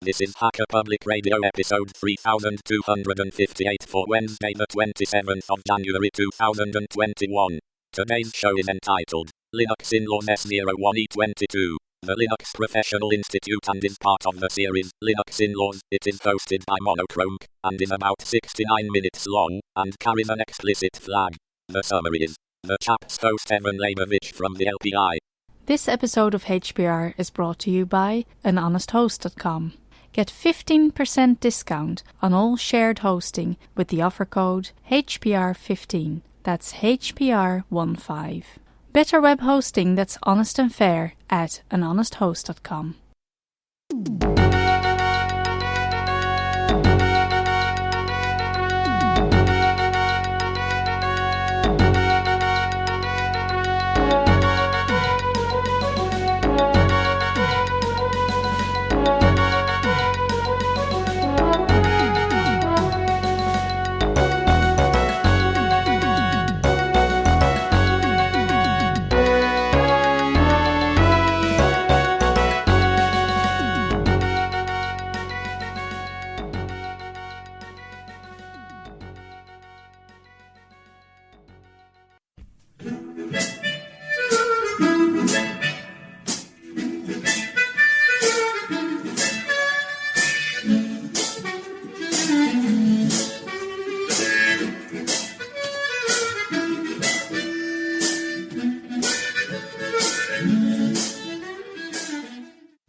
This is Hacker Public Radio episode 3258 for Wednesday the 27th of January 2021. Today's show is entitled Linux Inlaws S01E22. The Linux Professional Institute and is part of the series Linux Inlaws. It is hosted by Monochrome and is about 69 minutes long and carries an explicit flag. The summary is the chap's host Labovich from the LPI. This episode of HPR is brought to you by anhonesthost.com. Get 15% discount on all shared hosting with the offer code HPR15. That's HPR15. Better web hosting that's honest and fair at anhonesthost.com.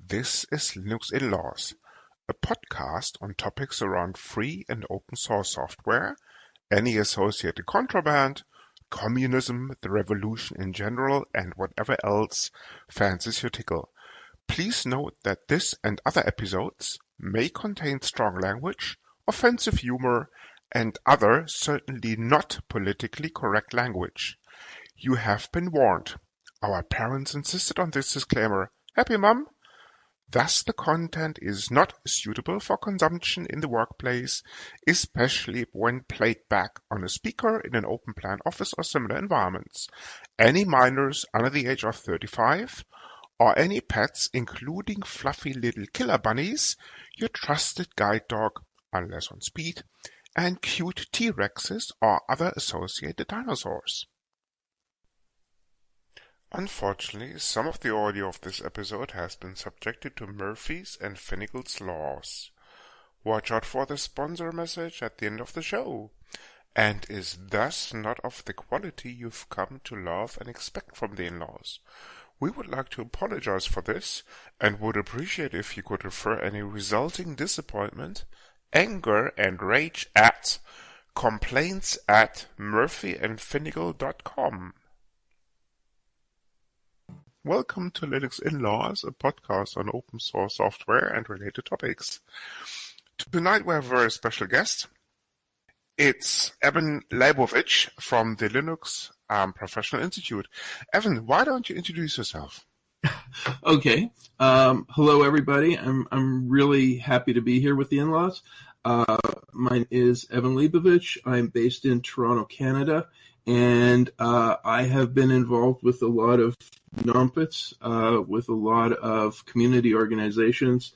This is Linux Inlaws, a podcast on topics around free and open source software, any associated contraband, communism, the revolution in general, and whatever else fancies your tickle. Please note that this and other episodes may contain strong language, offensive humor, and other certainly not politically correct language. You have been warned. Our parents insisted on this disclaimer. Happy, Mum? Thus, the content is not suitable for consumption in the workplace, especially when played back on a speaker in an open-plan office or similar environments. Any minors under the age of 35, or any pets, including fluffy little killer bunnies, your trusted guide dog, unless on speed, and cute T-Rexes or other associated dinosaurs. Unfortunately, some of the audio of this episode has been subjected to Murphy's and Finagle's laws. Watch out for the sponsor message at the end of the show, and is thus not of the quality you've come to love and expect from the in-laws. We would like to apologize for this, and would appreciate if you could refer any resulting disappointment, anger, and rage at complaints@murphyandfinagle.com. Welcome to Linux Inlaws, a podcast on open source software and related topics. Tonight we have a very special guest. It's Evan Labovich from the Linux Professional Institute. Evan, why don't you introduce yourself? Okay. Hello, everybody. I'm really happy to be here with the in-laws. Mine is Evan Labovich. I'm based in Toronto, Canada, and I have been involved with a lot of nonprofits, with a lot of community organizations,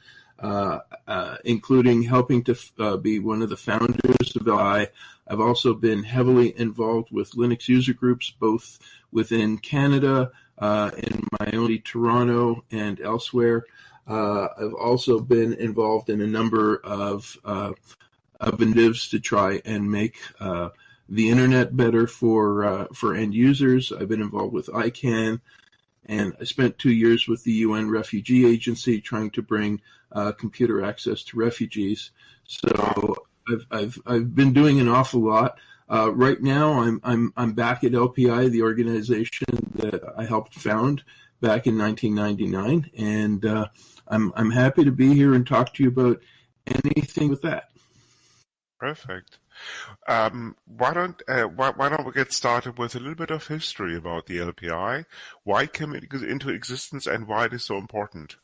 including helping to be one of the founders of LI. I've also been heavily involved with Linux user groups, both within Canada, in my own Toronto, and elsewhere. I've also been involved in a number of initiatives to try and make the internet better for end users. I've been involved with ICANN, and I spent 2 years with the UN Refugee Agency trying to bring computer access to refugees. So I've been doing an awful lot. Right now, I'm back at LPI, the organization that I helped found back in 1999, and I'm happy to be here and talk to you about anything with that. Perfect. Why don't we get started with a little bit of history about the LPI? Why it came into existence and why it is so important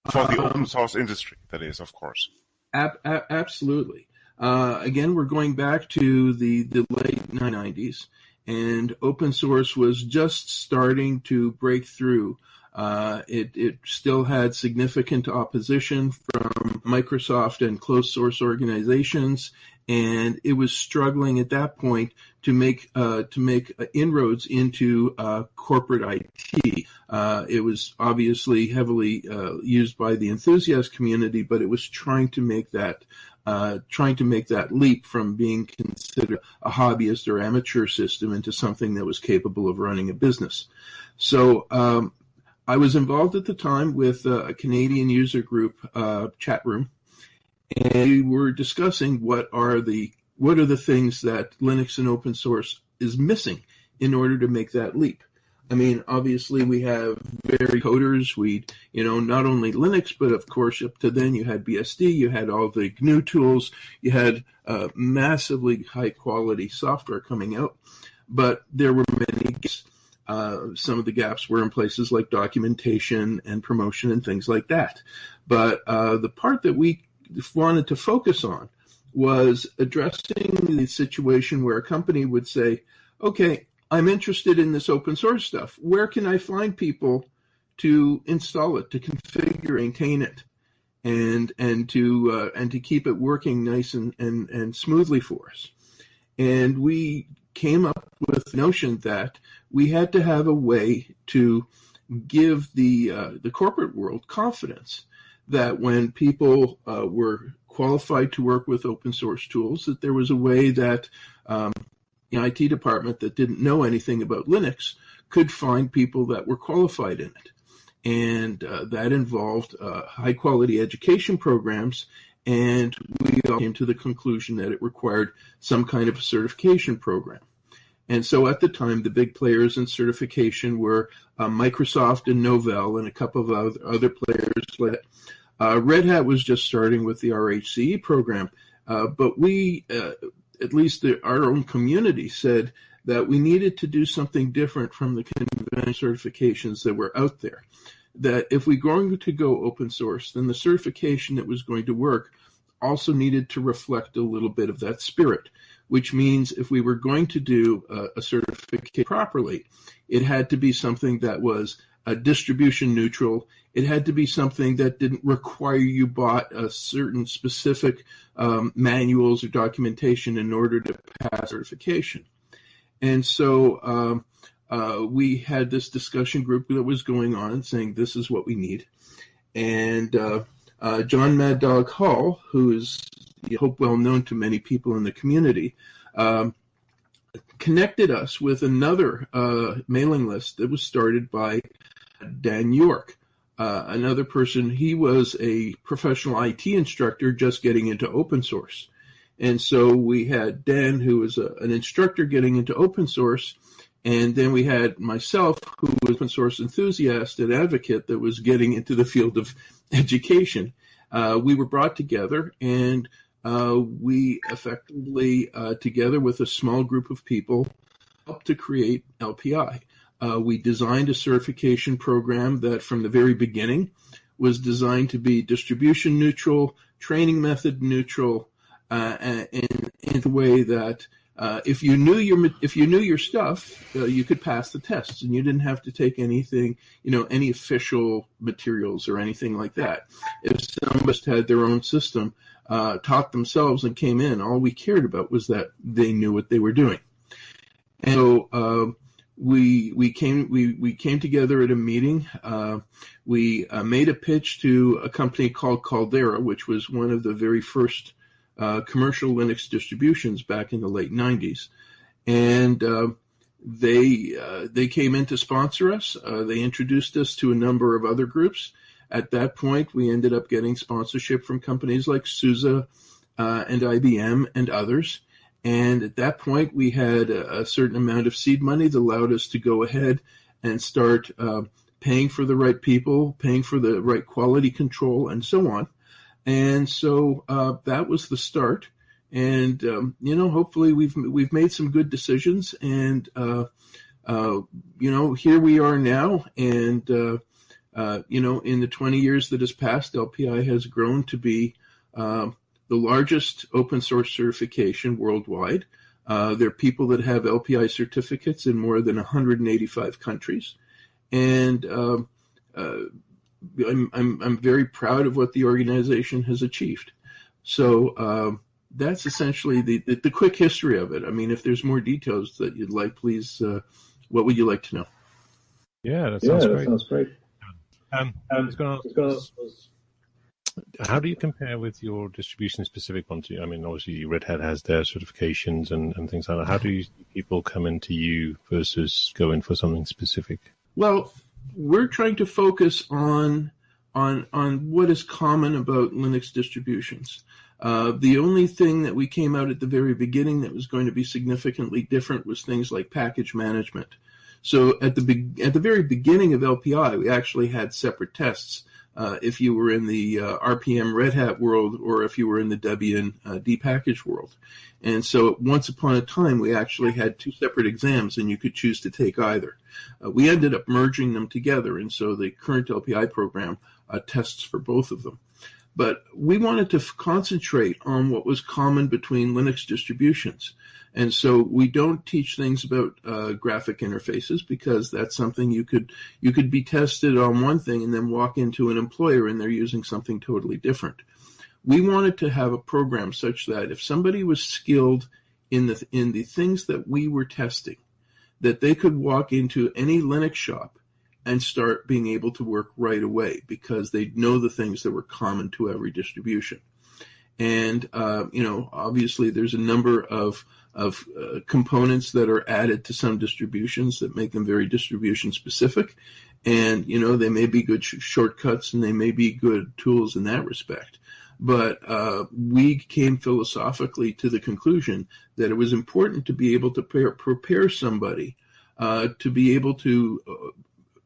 for the open source industry? That is, of course. Absolutely. Again, we're going back to the late 90s, and open source was just starting to break through It still had significant opposition from Microsoft and closed source organizations, and it was struggling at that point to make inroads into corporate IT. It was obviously heavily used by the enthusiast community, but it was trying to make that leap from being considered a hobbyist or amateur system into something that was capable of running a business. So I was involved at the time with a Canadian user group chat room, and we were discussing what are the things that Linux and open source is missing in order to make that leap. I mean, obviously we have very coders. Not only Linux, but of course up to then you had BSD, you had all the GNU tools, you had massively high quality software coming out, but there were many gaps. Some of the gaps were in places like documentation and promotion and things like that. But the part that we wanted to focus on was addressing the situation where a company would say, okay, I'm interested in this open source stuff. Where can I find people to install it, to configure, maintain it, and to keep it working nice and smoothly for us? And we came up with the notion that we had to have a way to give the corporate world confidence that when people were qualified to work with open source tools, that there was a way that the IT department that didn't know anything about Linux could find people that were qualified in it. And that involved high quality education programs, and we all came to the conclusion that it required some kind of a certification program. And so at the time, the big players in certification were Microsoft and Novell and a couple of other players. Red Hat was just starting with the RHCE program, but we, at least our own community, said that we needed to do something different from the conventional certifications that were out there. That if we were going to go open source, then the certification that was going to work also needed to reflect a little bit of that spirit, which means if we were going to do a certificate properly, it had to be something that was distribution neutral. It had to be something that didn't require you bought a certain specific manuals or documentation in order to pass certification. And so we had this discussion group that was going on saying this is what we need. And John Mad Dog Hall, who is, I hope, well known to many people in the community, connected us with another mailing list that was started by Dan York, another person. He was a professional IT instructor just getting into open source. And so we had Dan, who was an instructor getting into open source, and then we had myself, who was an open source enthusiast and advocate that was getting into the field of education. We were brought together, and we effectively, together with a small group of people, helped to create LPI. We designed a certification program that from the very beginning was designed to be distribution neutral, training method neutral, and in a way that if you knew your stuff, you could pass the tests, and you didn't have to take anything, any official materials or anything like that. If some of us had their own system, taught themselves and came in, all we cared about was that they knew what they were doing. And so we came together at a meeting. We made a pitch to a company called Caldera, which was one of the very first commercial Linux distributions back in the late 90s. And they came in to sponsor us. They introduced us to a number of other groups. At that point, we ended up getting sponsorship from companies like SUSE and IBM and others. And at that point, we had a certain amount of seed money that allowed us to go ahead and start paying for the right people, paying for the right quality control, and so on. And so that was the start. And hopefully we've made some good decisions. And here we are now. And in the 20 years that has passed, LPI has grown to be the largest open source certification worldwide. There are people that have LPI certificates in more than 185 countries. And I'm very proud of what the organization has achieved. So that's essentially the quick history of it. I mean, if there's more details that you'd like, please, what would you like to know? Yeah, that sounds great. I was going to ask, how do you compare with your distribution-specific ones? I mean, obviously, Red Hat has their certifications and things like that. How do you see people come into you versus go in for something specific? Well, we're trying to focus on what is common about Linux distributions. The only thing that we came out at the very beginning that was going to be significantly different was things like package management. So at the very beginning of LPI, we actually had separate tests if you were in the RPM Red Hat world or if you were in the Debian depackage world. And so once upon a time, we actually had two separate exams, and you could choose to take either. We ended up merging them together, and so the current LPI program tests for both of them. But we wanted to concentrate on what was common between Linux distributions. And so we don't teach things about graphic interfaces, because that's something you could be tested on one thing and then walk into an employer and they're using something totally different. We wanted to have a program such that if somebody was skilled in the things that we were testing, that they could walk into any Linux shop and start being able to work right away, because they know the things that were common to every distribution. And obviously there's a number of components that are added to some distributions that make them very distribution specific, and they may be good shortcuts and they may be good tools in that respect. But we came philosophically to the conclusion that it was important to be able to prepare somebody to be able to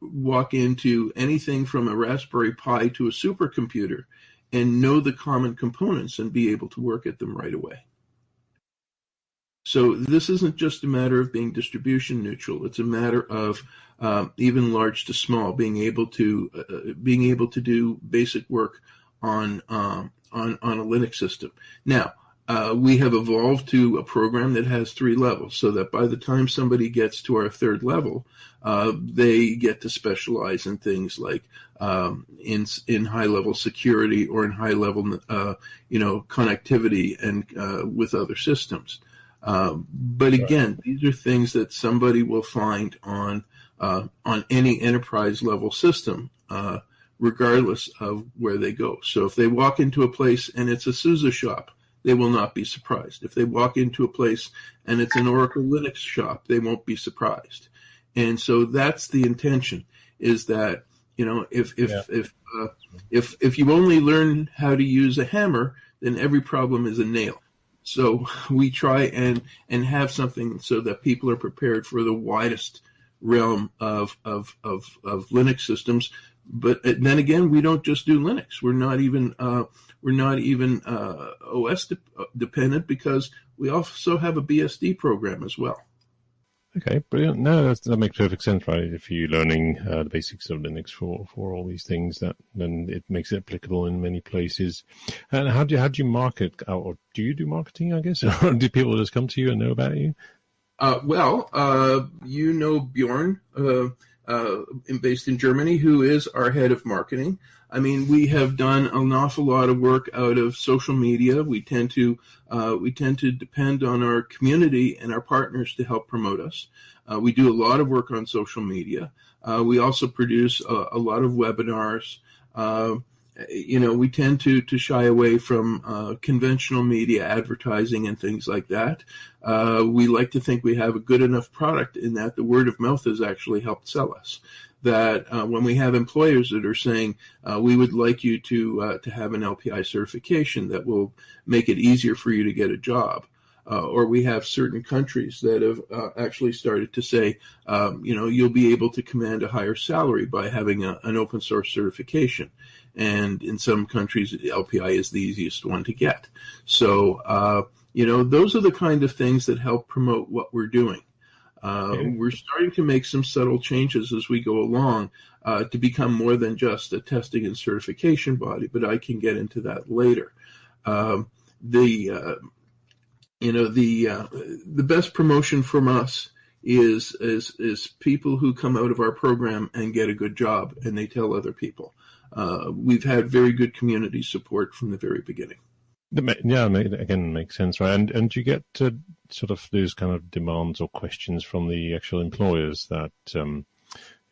walk into anything from a Raspberry Pi to a supercomputer and know the common components and be able to work at them right away. So this isn't just a matter of being distribution neutral. It's a matter of even large to small being able to do basic work on a Linux system. Now, we have evolved to a program that has 3 levels, so that by the time somebody gets to our 3rd level, they get to specialize in things like in high-level security or in high-level connectivity and with other systems. But again, these are things that somebody will find on any enterprise-level system, regardless of where they go. So if they walk into a place and it's a SUSE shop, they will not be surprised. If they walk into a place and it's an Oracle Linux shop, they won't be surprised. And so that's the intention, is that if you only learn how to use a hammer, then every problem is a nail. So we try and have something so that people are prepared for the widest realm of Linux systems. But then again, we don't just do Linux. We're not even OS dependent, because we also have a BSD program as well. Okay, brilliant. No, that makes perfect sense, right? If you're learning the basics of Linux for all these things, then it makes it applicable in many places. And how do you market, or do you do marketing, I guess? Or do people just come to you and know about you? Bjorn, based in Germany, who is our head of marketing. I mean, we have done an awful lot of work out of social media. We tend to depend on our community and our partners to help promote us. We do a lot of work on social media. We also produce a lot of webinars. We tend to shy away from conventional media advertising and things like that. We like to think we have a good enough product in that the word of mouth has actually helped sell us. That when we have employers that are saying, we would like you to have an LPI certification that will make it easier for you to get a job. Or we have certain countries that have actually started to say, you'll be able to command a higher salary by having an open source certification. And in some countries, LPI is the easiest one to get. So, those are the kind of things that help promote what we're doing. We're starting to make some subtle changes as we go along to become more than just a testing and certification body, but I can get into that later. The best promotion from us is people who come out of our program and get a good job, and they tell other people. We've had very good community support from the very beginning. Yeah, again, makes sense, right? And do you get sort of those kind of demands or questions from the actual employers that,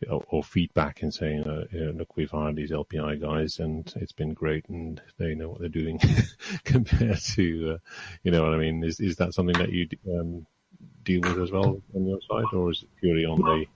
or feedback in saying, look, we've hired these LPI guys and it's been great and they know what they're doing compared to, you know what I mean? Is that something that you deal with as well on your side, or is it purely on the...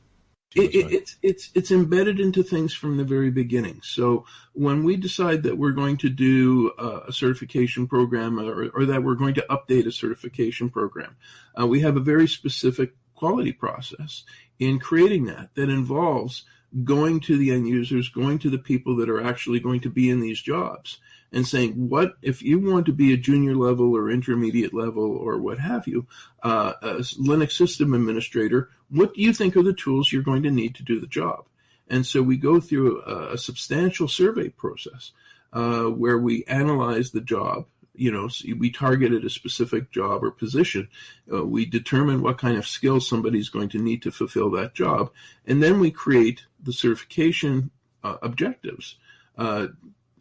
It's embedded into things from the very beginning. So when we decide that we're going to do a certification program or that we're going to update a certification program, we have a very specific quality process in creating that involves going to the end users, going to the people that are actually going to be in these jobs and saying, what if you want to be a junior level or intermediate level or what have you, a Linux system administrator, what do you think are the tools you're going to need to do the job? And so we go through a substantial survey process where we analyze the job. You know, so we targeted a specific job or position. We determine what kind of skills somebody's going to need to fulfill that job. And then we create the certification objectives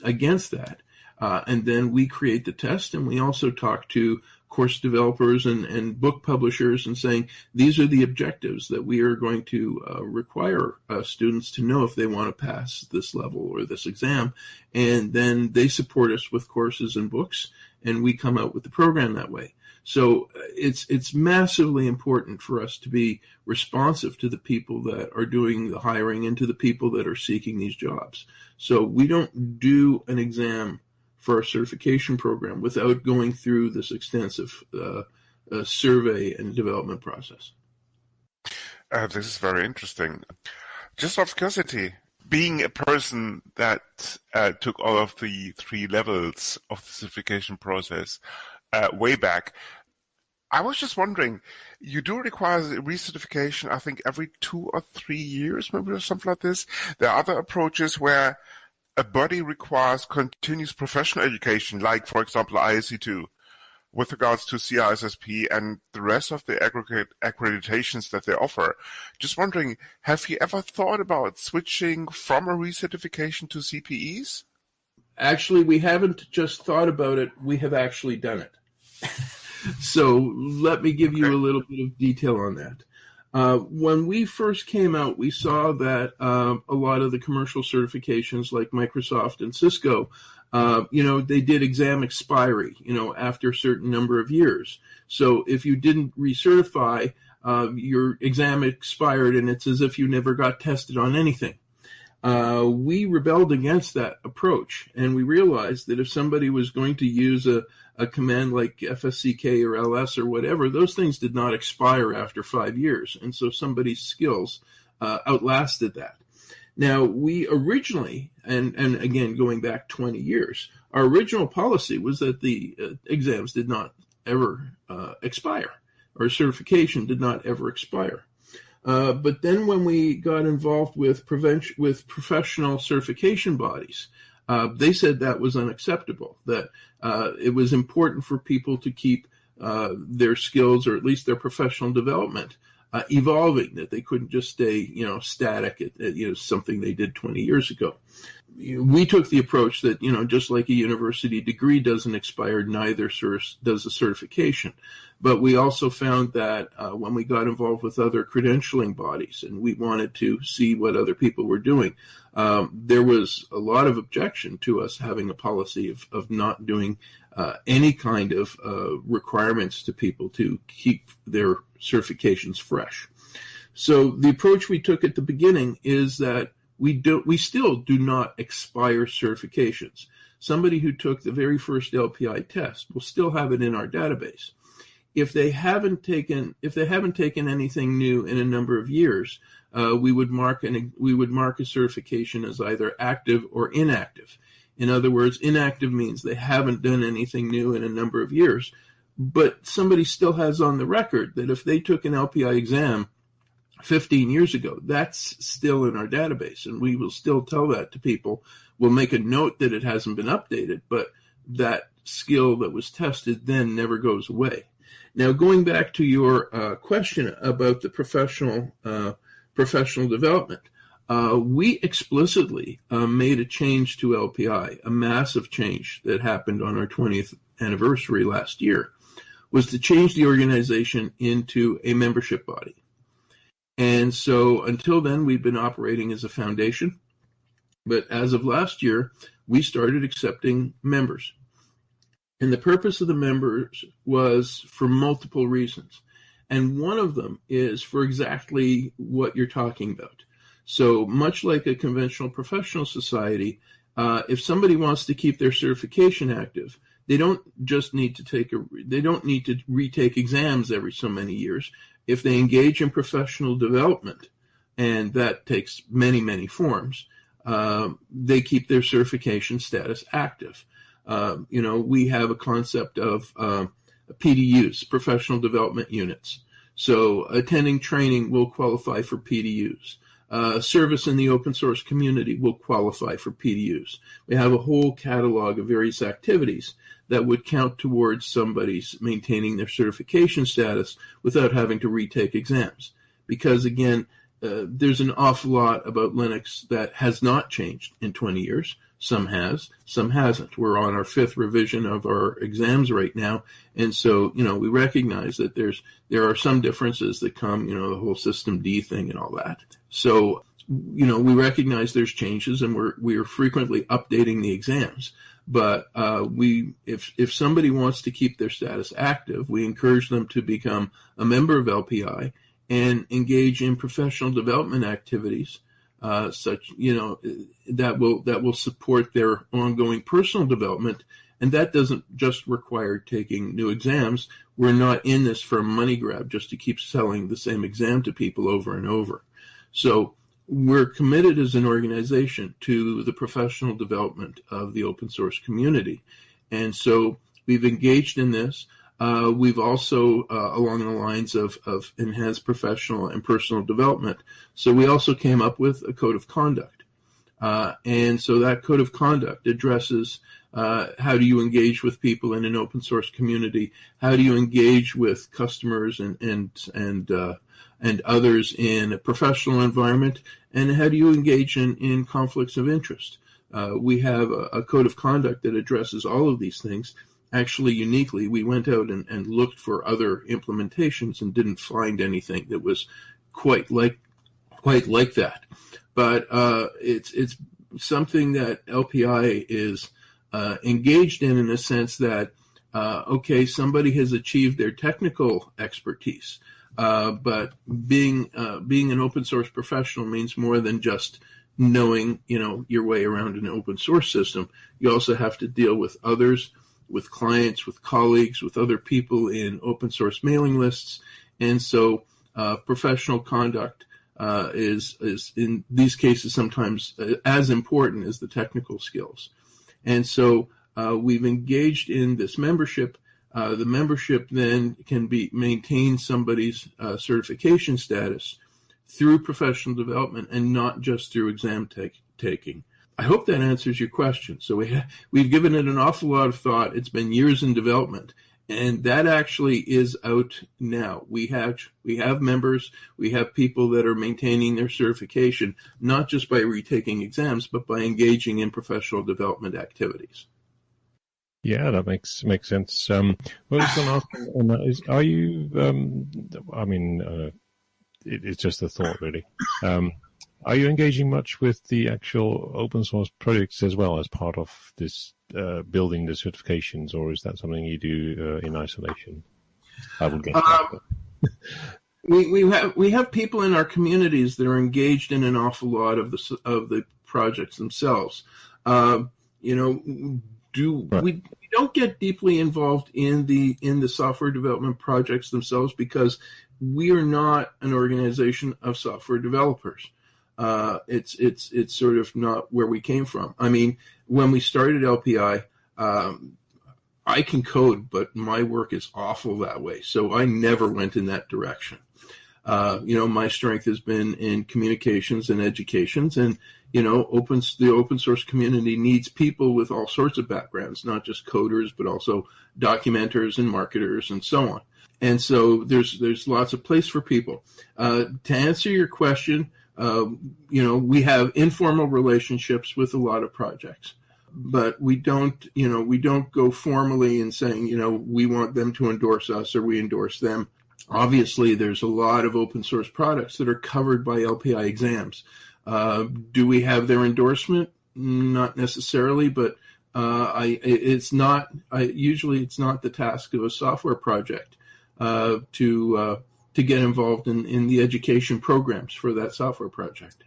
against that. And then we create the test, and we also talk to course developers and book publishers and saying, these are the objectives that we are going to require students to know if they want to pass this level or this exam. And then they support us with courses and books, and we come out with the program that way. So it's massively important for us to be responsive to the people that are doing the hiring and to the people that are seeking these jobs. So we don't do an exam for our certification program without going through this extensive survey and development process. This is very interesting. Just out of curiosity, being a person that took all of the 3 levels of the certification process way back, I was just wondering, you do require recertification, I think, every 2 or 3 years, maybe, or something like this. There are other approaches where a body requires continuous professional education, like, for example, ISC2, with regards to CISSP and the rest of the aggregate accreditations that they offer. Just wondering, have you ever thought about switching from a recertification to CPEs? Actually, we haven't just thought about it, we have actually done it. So let me give you a little bit of detail on that. When we first came out, we saw that a lot of the commercial certifications like Microsoft and Cisco, they did exam expiry, after a certain number of years. So if you didn't recertify, your exam expired and it's as if you never got tested on anything. We rebelled against that approach, and we realized that if somebody was going to use a command like FSCK or LS or whatever, those things did not expire after 5 years. And so somebody's skills outlasted that. Now, we originally, and again, going back 20 years, our original policy was that the exams did not ever expire, or certification did not ever expire. But then when we got involved with professional certification bodies, they said that was unacceptable, that it was important for people to keep their skills, or at least their professional development, evolving, that they couldn't just stay, static at something they did 20 years ago. We took the approach that, just like a university degree doesn't expire, neither does a certification. But we also found that when we got involved with other credentialing bodies and we wanted to see what other people were doing, there was a lot of objection to us having a policy of not doing any kind of requirements to people to keep their certifications fresh. So the approach we took at the beginning is that we still do not expire certifications. Somebody who took the very first LPI test will still have it in our database. If they haven't taken anything new in a number of years, we would mark a certification as either active or inactive. In other words, inactive means they haven't done anything new in a number of years, but somebody still has on the record that if they took an LPI exam 15 years ago, that's still in our database, and we will still tell that to people. We'll make a note that it hasn't been updated, but that skill that was tested then never goes away. Now, going back to your question about the professional development, we explicitly made a change to LPI, a massive change that happened on our 20th anniversary last year, was to change the organization into a membership body. And so until then, we've been operating as a foundation. But as of last year, we started accepting members. And the purpose of the members was for multiple reasons. And one of them is for exactly what you're talking about. So much like a conventional professional society, if somebody wants to keep their certification active, they don't just need to they don't need to retake exams every so many years. If they engage in professional development, and that takes many, many forms, they keep their certification status active. We have a concept of PDUs, professional development units. So attending training will qualify for PDUs. Service in the open source community will qualify for PDUs. We have a whole catalog of various activities that would count towards somebody's maintaining their certification status without having to retake exams. Because again, there's an awful lot about Linux that has not changed in 20 years. Some has, some hasn't. We're on our 5th revision of our exams right now. And so, we recognize that there are some differences that come, the whole System D thing and all that. So, we recognize there's changes, and we are frequently updating the exams. But if somebody wants to keep their status active, we encourage them to become a member of LPI and engage in professional development activities, such that will support their ongoing personal development. And that doesn't just require taking new exams. We're not in this for a money grab just to keep selling the same exam to people over and over. So we're committed as an organization to the professional development of the open source community. And so we've engaged in this. We've also, along the lines of enhanced professional and personal development, so we also came up with a code of conduct. And so that code of conduct addresses how do you engage with people in an open source community? How do you engage with customers and others in a professional environment? And how do you engage in conflicts of interest? We have a code of conduct that addresses all of these things. Actually, uniquely, we went out and looked for other implementations and didn't find anything that was quite like that. But it's something that LPI is engaged in a sense that, somebody has achieved their technical expertise, but being an open source professional means more than just knowing, your way around an open source system. You also have to deal with others, with clients, with colleagues, with other people in open source mailing lists. And so professional conduct is in these cases sometimes as important as the technical skills. And so we've engaged in this membership. The membership then can maintain somebody's certification status through professional development and not just through exam taking. I hope that answers your question. So we've given it an awful lot of thought. It's been years in development, and that actually is out now. We have members. We have people that are maintaining their certification, not just by retaking exams, but by engaging in professional development activities. Yeah, that makes sense. What I was going to ask on that is, are you? It's just a thought, really. Are you engaging much with the actual open source projects as well as part of this building the certifications, or is that something you do in isolation? I will get that. We have people in our communities that are engaged in an awful lot of the projects themselves. We don't get deeply involved in the software development projects themselves because we are not an organization of software developers. It's sort of not where we came from. I mean, when we started LPI, I can code, but my work is awful that way. So I never went in that direction. My strength has been in communications and educations. And, the open source community needs people with all sorts of backgrounds, not just coders, but also documenters and marketers and so on. And so there's lots of place for people. To answer your question, we have informal relationships with a lot of projects, but we don't go formally in saying, we want them to endorse us or we endorse them. Obviously, there's a lot of open source products that are covered by LPI exams. Do we have their endorsement? Not necessarily, but usually it's not the task of a software project to get involved in the education programs for that software project.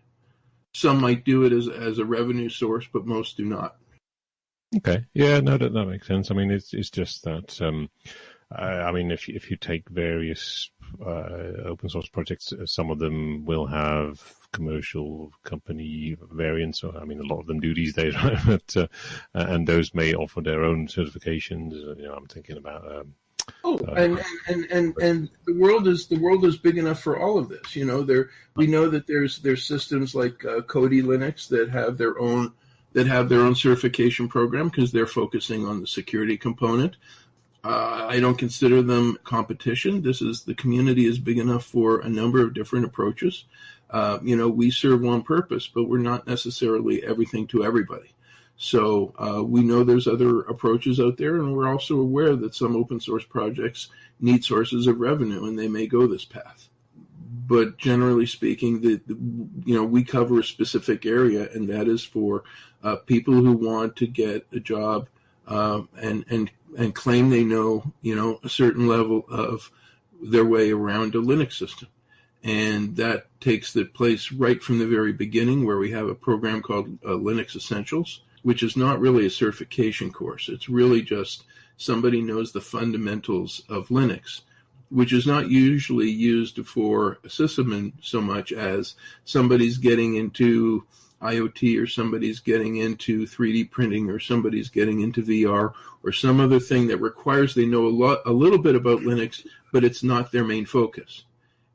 Some might do it as a revenue source, but most do not. Okay, yeah, no, that makes sense. I mean, it's just that. If you take various open source projects, some of them will have commercial company variants. So, a lot of them do these days, right? But, and those may offer their own certifications. I'm thinking about. And the world is big enough for all of this. We know that there's systems like Kodi Linux that have their own certification program because they're focusing on the security component. I don't consider them competition. The community is big enough for a number of different approaches. We serve one purpose, but we're not necessarily everything to everybody. So we know there's other approaches out there, and we're also aware that some open source projects need sources of revenue, and they may go this path. But generally speaking, we cover a specific area, and that is for people who want to get a job and claim they know a certain level of their way around a Linux system. And that takes the place right from the very beginning, where we have a program called Linux Essentials, which is not really a certification course. It's really just somebody knows the fundamentals of Linux, which is not usually used for a sysadmin so much as somebody's getting into IoT, or somebody's getting into 3D printing, or somebody's getting into VR, or some other thing that requires they know a little bit about Linux, but it's not their main focus.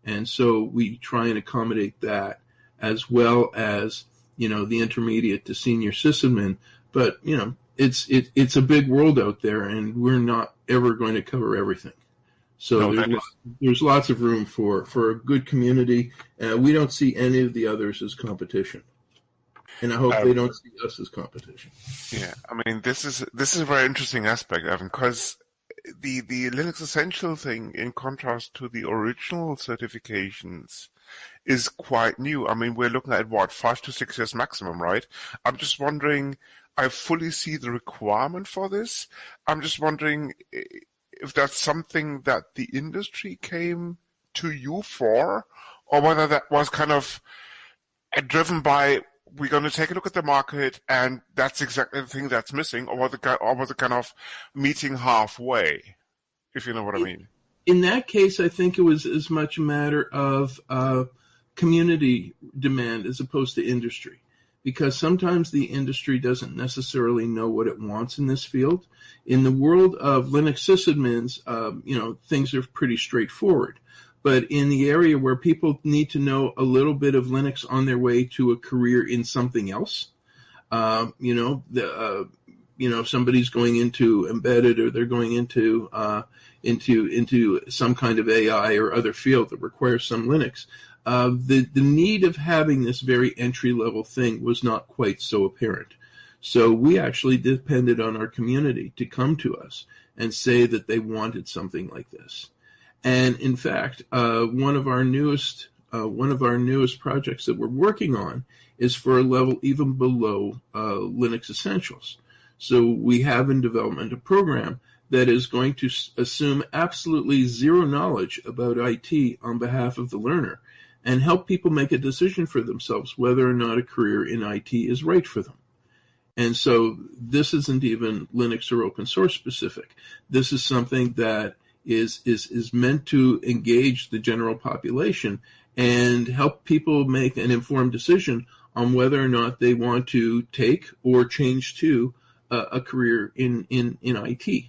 And so we try and accommodate that, as well as the intermediate to senior sysadmin. But it's a big world out there, and we're not ever going to cover everything. So there's lots of room for a good community. We don't see any of the others as competition. And I hope they don't see us as competition. Yeah, this is a very interesting aspect, Evan, because the Linux Essential thing, in contrast to the original certifications, is quite new. We're looking at 5 to 6 years maximum, right? I'm just wondering, I fully see the requirement for this. I'm just wondering if that's something that the industry came to you for, or whether that was kind of driven by, we're going to take a look at the market, and that's exactly the thing that's missing, or was it kind of meeting halfway, if you know what I mean? In that case, I think it was as much a matter of community demand as opposed to industry, because sometimes the industry doesn't necessarily know what it wants in this field. In the world of Linux sysadmins, things are pretty straightforward. But in the area where people need to know a little bit of Linux on their way to a career in something else, somebody's going into embedded, or they're going into some kind of AI or other field that requires some Linux. The need of having this very entry level thing was not quite so apparent. So we actually depended on our community to come to us and say that they wanted something like this. And in fact, one of our newest projects that we're working on is for a level even below Linux Essentials. So we have in development a program that is going to assume absolutely zero knowledge about IT on behalf of the learner, and help people make a decision for themselves whether or not a career in IT is right for them. And so this isn't even Linux or open source specific. This is something that is meant to engage the general population and help people make an informed decision on whether or not they want to take or change to a career in IT.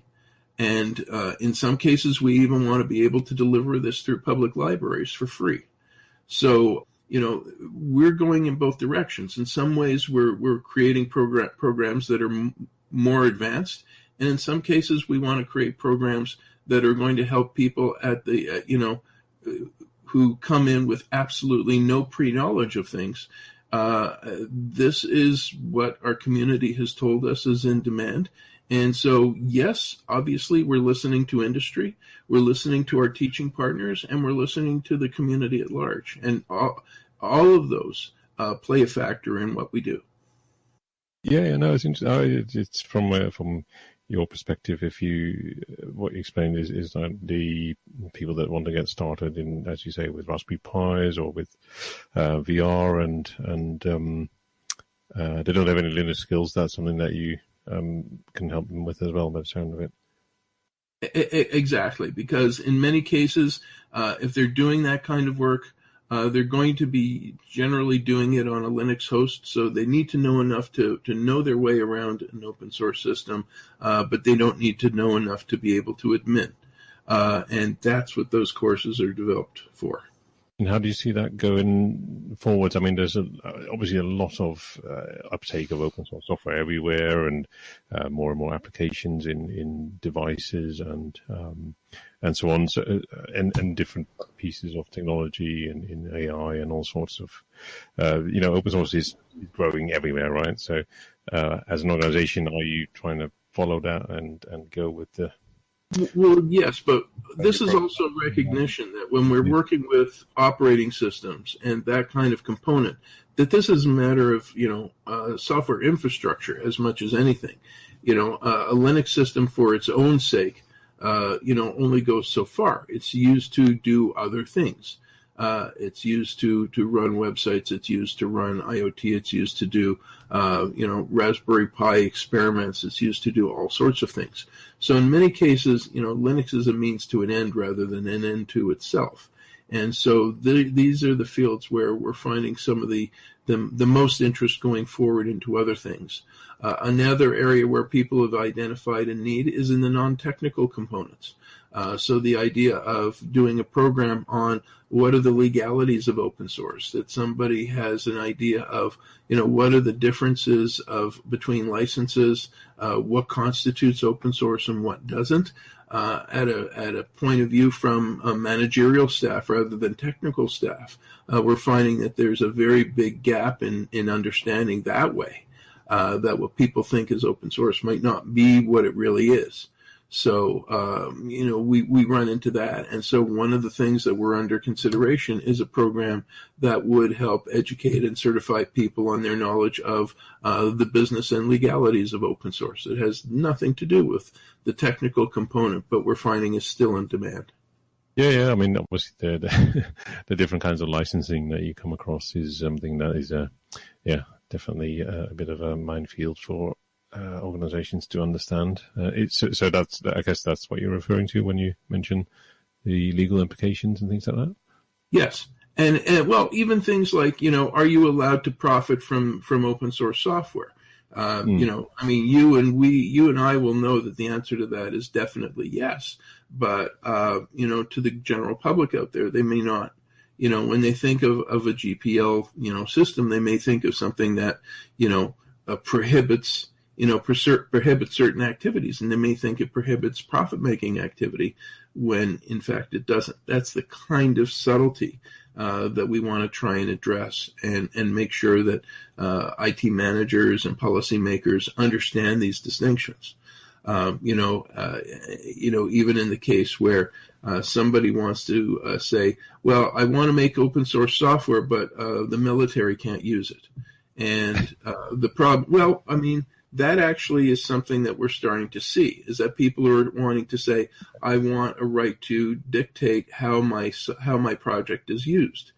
And in some cases, we even want to be able to deliver this through public libraries for free. So we're going in both directions. In some ways, we're creating programs that are more advanced, and in some cases, we want to create programs that are going to help people at the who come in with absolutely no pre-knowledge of things. This is what our community has told us is in demand. And so, yes, obviously, we're listening to industry, we're listening to our teaching partners, and we're listening to the community at large. And all of those play a factor in what we do. Yeah, no, it's interesting. It's from your perspective. What you explained is like the people that want to get started in, as you say, with Raspberry Pis or with VR, and they don't have any Linux skills. That's something that you can help them with as well, by the sound of it. Exactly, because in many cases, if they're doing that kind of work, they're going to be generally doing it on a Linux host, so they need to know enough to know their way around an open source system, but they don't need to know enough to be able to admin. And that's what those courses are developed for. And how do you see that going forward? I mean, there's obviously a lot of uptake of open source software everywhere, and more and more applications in devices and so on. So, and different pieces of technology and in AI and all sorts of, open source is growing everywhere, right? So, as an organization, are you trying to follow that and go with the? Well, yes, but this is also recognition that when we're working with operating systems and that kind of component, that this is a matter of, software infrastructure as much as anything. A Linux system for its own sake, only goes so far. It's used to do other things. It's used to run websites. It's used to run IoT. It's used to do, Raspberry Pi experiments. It's used to do all sorts of things. So in many cases, Linux is a means to an end rather than an end to itself. And so these are the fields where we're finding some of the most interest going forward into other things. Another area where people have identified a need is in the non-technical components. So the idea of doing a program on what are the legalities of open source, that somebody has an idea of, what are the differences between licenses, what constitutes open source and what doesn't, at a point of view from managerial staff rather than technical staff. We're finding that there's a very big gap in understanding that way, that what people think is open source might not be what it really is. So, we run into that. And so one of the things that we're under consideration is a program that would help educate and certify people on their knowledge of the business and legalities of open source. It has nothing to do with the technical component, but we're finding is still in demand. Yeah. I mean, obviously the different kinds of licensing that you come across is something that is, definitely a bit of a minefield for organizations to understand. So that's, I guess that's what you're referring to when you mention the legal implications and things like that? Yes. And well, even things like, are you allowed to profit from open source software? You and I will know that the answer to that is definitely yes. But, to the general public out there, they may not. When they think of a GPL, system, they may think of something that, prohibits certain activities, and they may think it prohibits profit-making activity when, in fact, it doesn't. That's the kind of subtlety that we want to try and address and make sure that IT managers and policymakers understand these distinctions. Even in the case where somebody wants to say, well, I want to make open source software, but the military can't use it. And the problem, that actually is something that we're starting to see, is that people are wanting to say, I want a right to dictate how my project is used.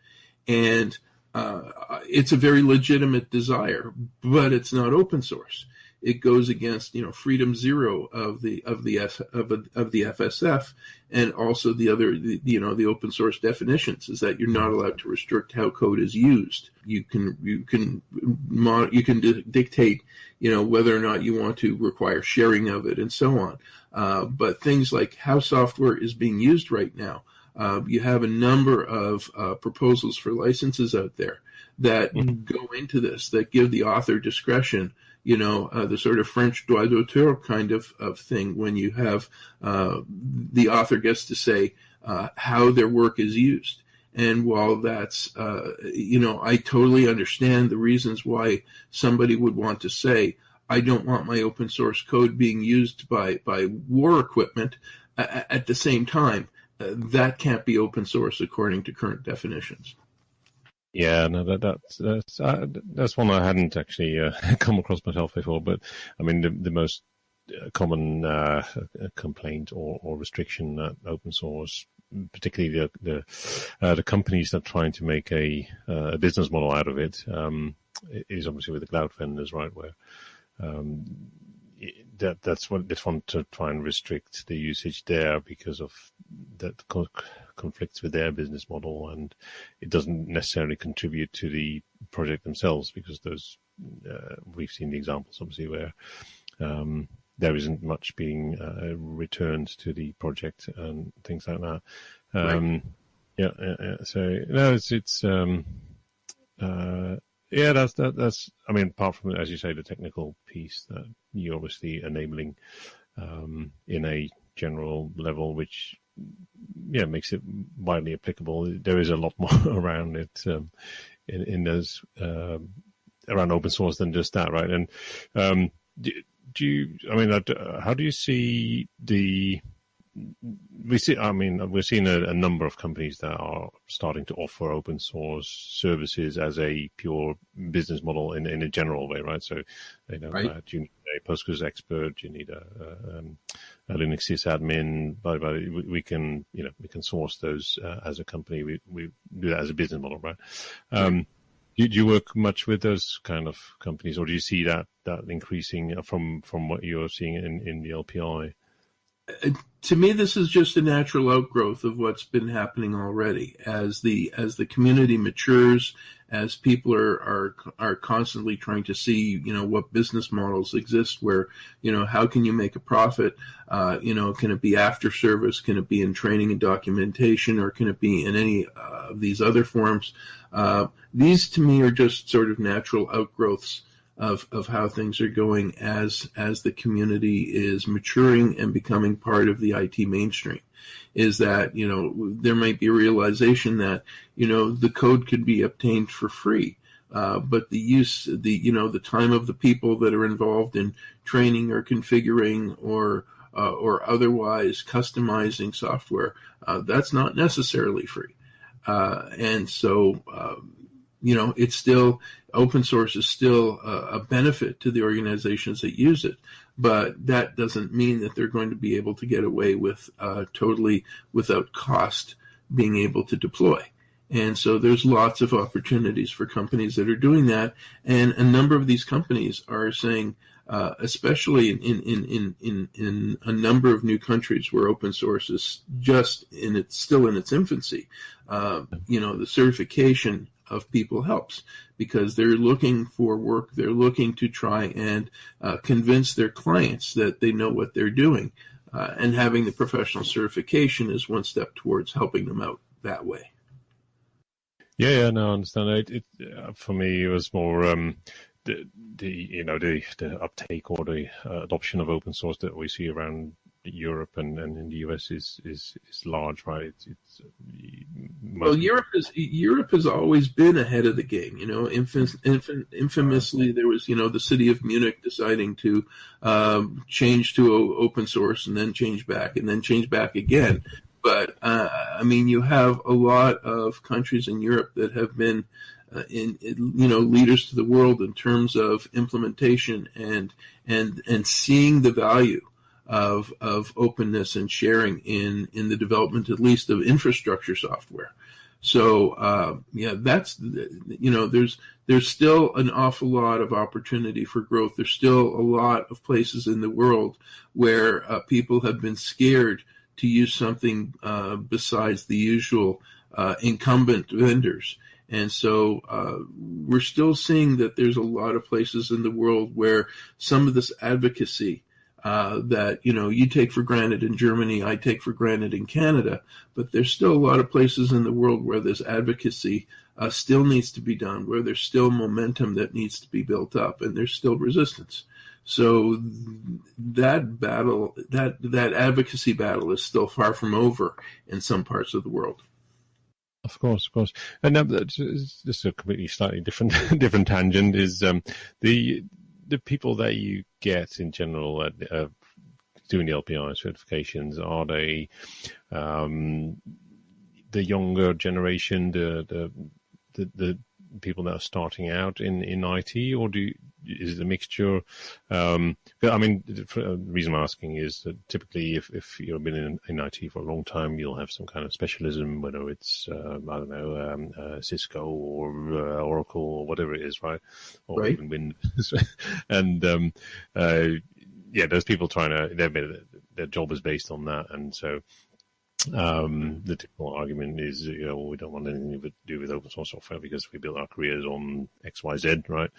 And it's a very legitimate desire, but it's not open source. It goes against, freedom zero of the FSF, and also the other, the open source definitions, is that you're not allowed to restrict how code is used. You can dictate, whether or not you want to require sharing of it and so on. But things like how software is being used right now, You have a number of proposals for licenses out there that go into this, that give the author discretion, the sort of French droit d'auteur kind of thing, when you have the author gets to say how their work is used. And while that's, I totally understand the reasons why somebody would want to say, I don't want my open source code being used by war equipment. At the same time, that can't be open source according to current definitions. Yeah, no, that's one I hadn't actually come across myself before. But I mean, the most common complaint or restriction that open source, particularly the companies that are trying to make a business model out of it, is obviously with the cloud vendors, right? Where that's what they want to try and restrict the usage there because of that conflicts with their business model, and it doesn't necessarily contribute to the project themselves, because those we've seen the examples obviously where there isn't much being returned to the project and things like that. Right. Yeah. So no, it's yeah, that's. I mean, apart from, as you say, the technical piece that you're obviously enabling in a general level, which makes it widely applicable. There is a lot more around it in those around open source than just that, right? And do you? I mean, how do you see the? We're seeing a number of companies that are starting to offer open source services as a pure business model in a general way, right? So, right. You need a Postgres expert, you need a Linux sysadmin, but we can source those as a company. We do that as a business model, right? Do you work much with those kind of companies, or do you see that increasing from what you're seeing in the LPI? To me, this is just a natural outgrowth of what's been happening already. As the community matures, as people are constantly trying to see, what business models exist, where, how can you make a profit? Can it be after service? Can it be in training and documentation, or can it be in any of these other forms? These, to me, are just sort of natural outgrowths of how things are going as the community is maturing and becoming part of the IT mainstream. Is that, there might be a realization that, the code could be obtained for free. But the time of the people that are involved in training or configuring or otherwise customizing software, that's not necessarily free. And so, it's still, open source is still a benefit to the organizations that use it, but that doesn't mean that they're going to be able to get away with totally without cost being able to deploy. And so there's lots of opportunities for companies that are doing that, and a number of these companies are saying, especially in a number of new countries where open source is still in its infancy, the certification of people helps, because they're looking for work. They're looking to try and convince their clients that they know what they're doing, and having the professional certification is one step towards helping them out that way. Yeah, no, I understand. It for me, it was more the uptake or the adoption of open source that we see around Europe and in the US is large, right? Well, Europe has always been ahead of the game. Infamously, there was the city of Munich deciding to change to open source and then change back again. But you have a lot of countries in Europe that have been leaders to the world in terms of implementation and seeing the value of openness and sharing in the development, at least, of infrastructure software. So that's there's still an awful lot of opportunity for growth. There's still a lot of places in the world where people have been scared to use something besides the usual incumbent vendors. And so we're still seeing that there's a lot of places in the world where some of this advocacy that, you take for granted in Germany, I take for granted in Canada, but there's still a lot of places in the world where this advocacy still needs to be done, where there's still momentum that needs to be built up, and there's still resistance. So that battle, that advocacy battle is still far from over in some parts of the world. Of course. And just a completely slightly different tangent is the people that you get in general at doing the LPI certifications, are they the younger generation, the people that are starting out in IT, or is it a mixture? The reason I'm asking is that typically if you've been in IT for a long time, you'll have some kind of specialism, whether it's, Cisco or Oracle or whatever it is, right? Or right. even Windows. And, those people their job is based on that. And so, the typical argument is, we don't want anything to do with open source software because we built our careers on X, Y, Z, right?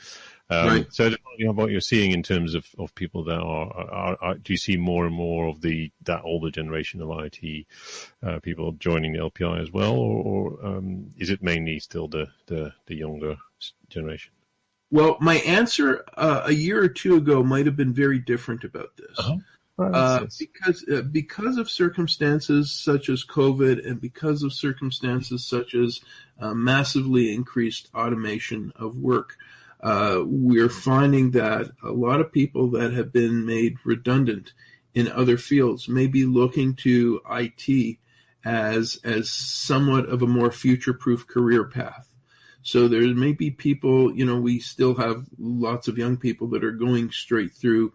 Right. So, what you're seeing in terms of people that are, do you see more and more of that older generation of IT people joining the LPI as well, or is it mainly still the younger generation? Well, my answer a year or two ago might have been very different about this. Uh-huh. Because of circumstances such as COVID, and because of circumstances such as massively increased automation of work, we're finding that a lot of people that have been made redundant in other fields may be looking to IT as somewhat of a more future-proof career path. So there may be people, we still have lots of young people that are going straight through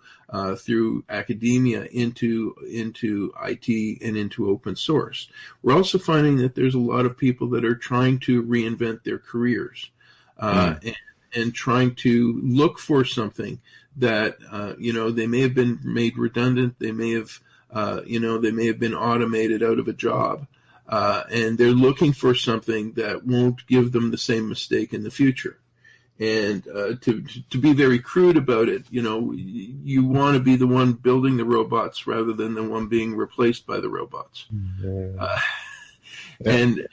academia into IT and into open source. We're also finding that there's a lot of people that are trying to reinvent their careers and trying to look for something that, they may have been made redundant. They may have, been automated out of a job. And they're looking for something that won't give them the same mistake in the future. And to be very crude about it, you want to be the one building the robots rather than the one being replaced by the robots. And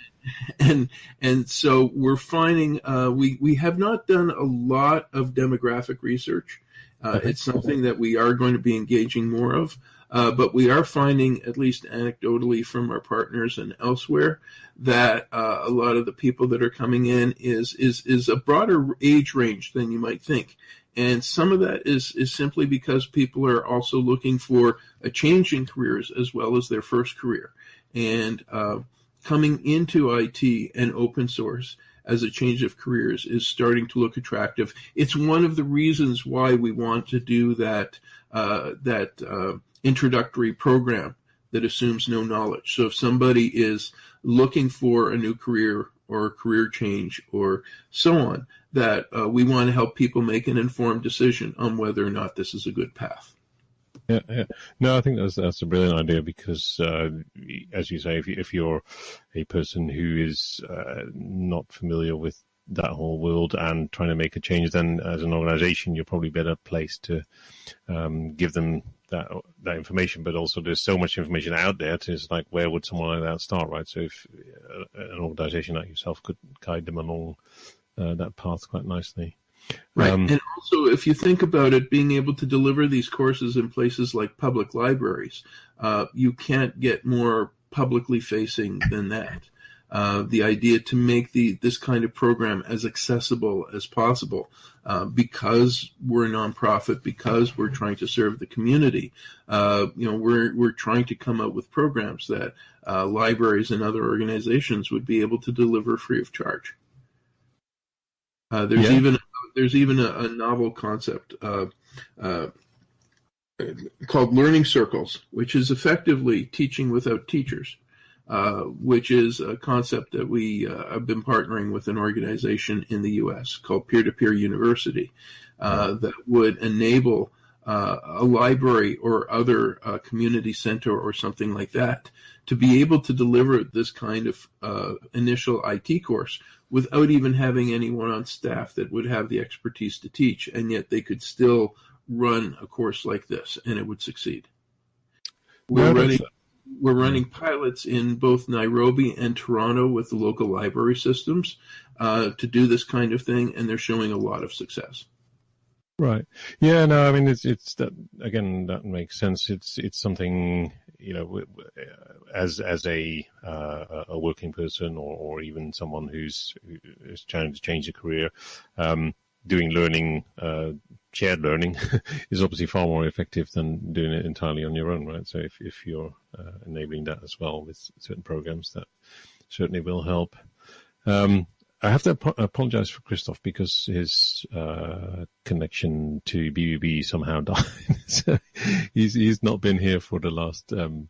so we're finding we have not done a lot of demographic research. It's something that we are going to be engaging more of. But we are finding, at least anecdotally from our partners and elsewhere, that a lot of the people that are coming in is a broader age range than you might think. And some of that is simply because people are also looking for a change in careers as well as their first career. And coming into IT and open source as a change of careers is starting to look attractive. It's one of the reasons why we want to do that introductory program that assumes no knowledge. So if somebody is looking for a new career or a career change or so on, that we want to help people make an informed decision on whether or not this is a good path. Yeah. No, I think that's a brilliant idea because, as you say, if you're a person who is not familiar with that whole world and trying to make a change, then as an organization, you're probably better placed to give them that information. But also, there's so much information out there. It's like, where would someone like that start, right? So if an organization like yourself could guide them along that path quite nicely. Right. And also, if you think about it, being able to deliver these courses in places like public libraries, you can't get more publicly facing than that. The idea to make this kind of program as accessible as possible, because we're a nonprofit, because we're trying to serve the community. We're trying to come up with programs that libraries and other organizations would be able to deliver free of charge. There's even a novel concept called learning circles, which is effectively teaching without teachers. Which is a concept that we have been partnering with an organization in the U.S. called Peer-to-Peer University that would enable a library or other community center or something like that to be able to deliver this kind of initial IT course without even having anyone on staff that would have the expertise to teach, and yet they could still run a course like this, and it would succeed. We're running pilots in both Nairobi and Toronto with the local library systems to do this kind of thing, and they're showing a lot of success. Right. Yeah. No. I mean, it's that again. That makes sense. It's something, you know, as a working person or even someone who's trying to change a career, doing learning, shared learning, is obviously far more effective than doing it entirely on your own, right? So if you're enabling that as well with certain programs, that certainly will help. I have to apologize for Christoph because his connection to BBB somehow died. So he's not been here for the last 20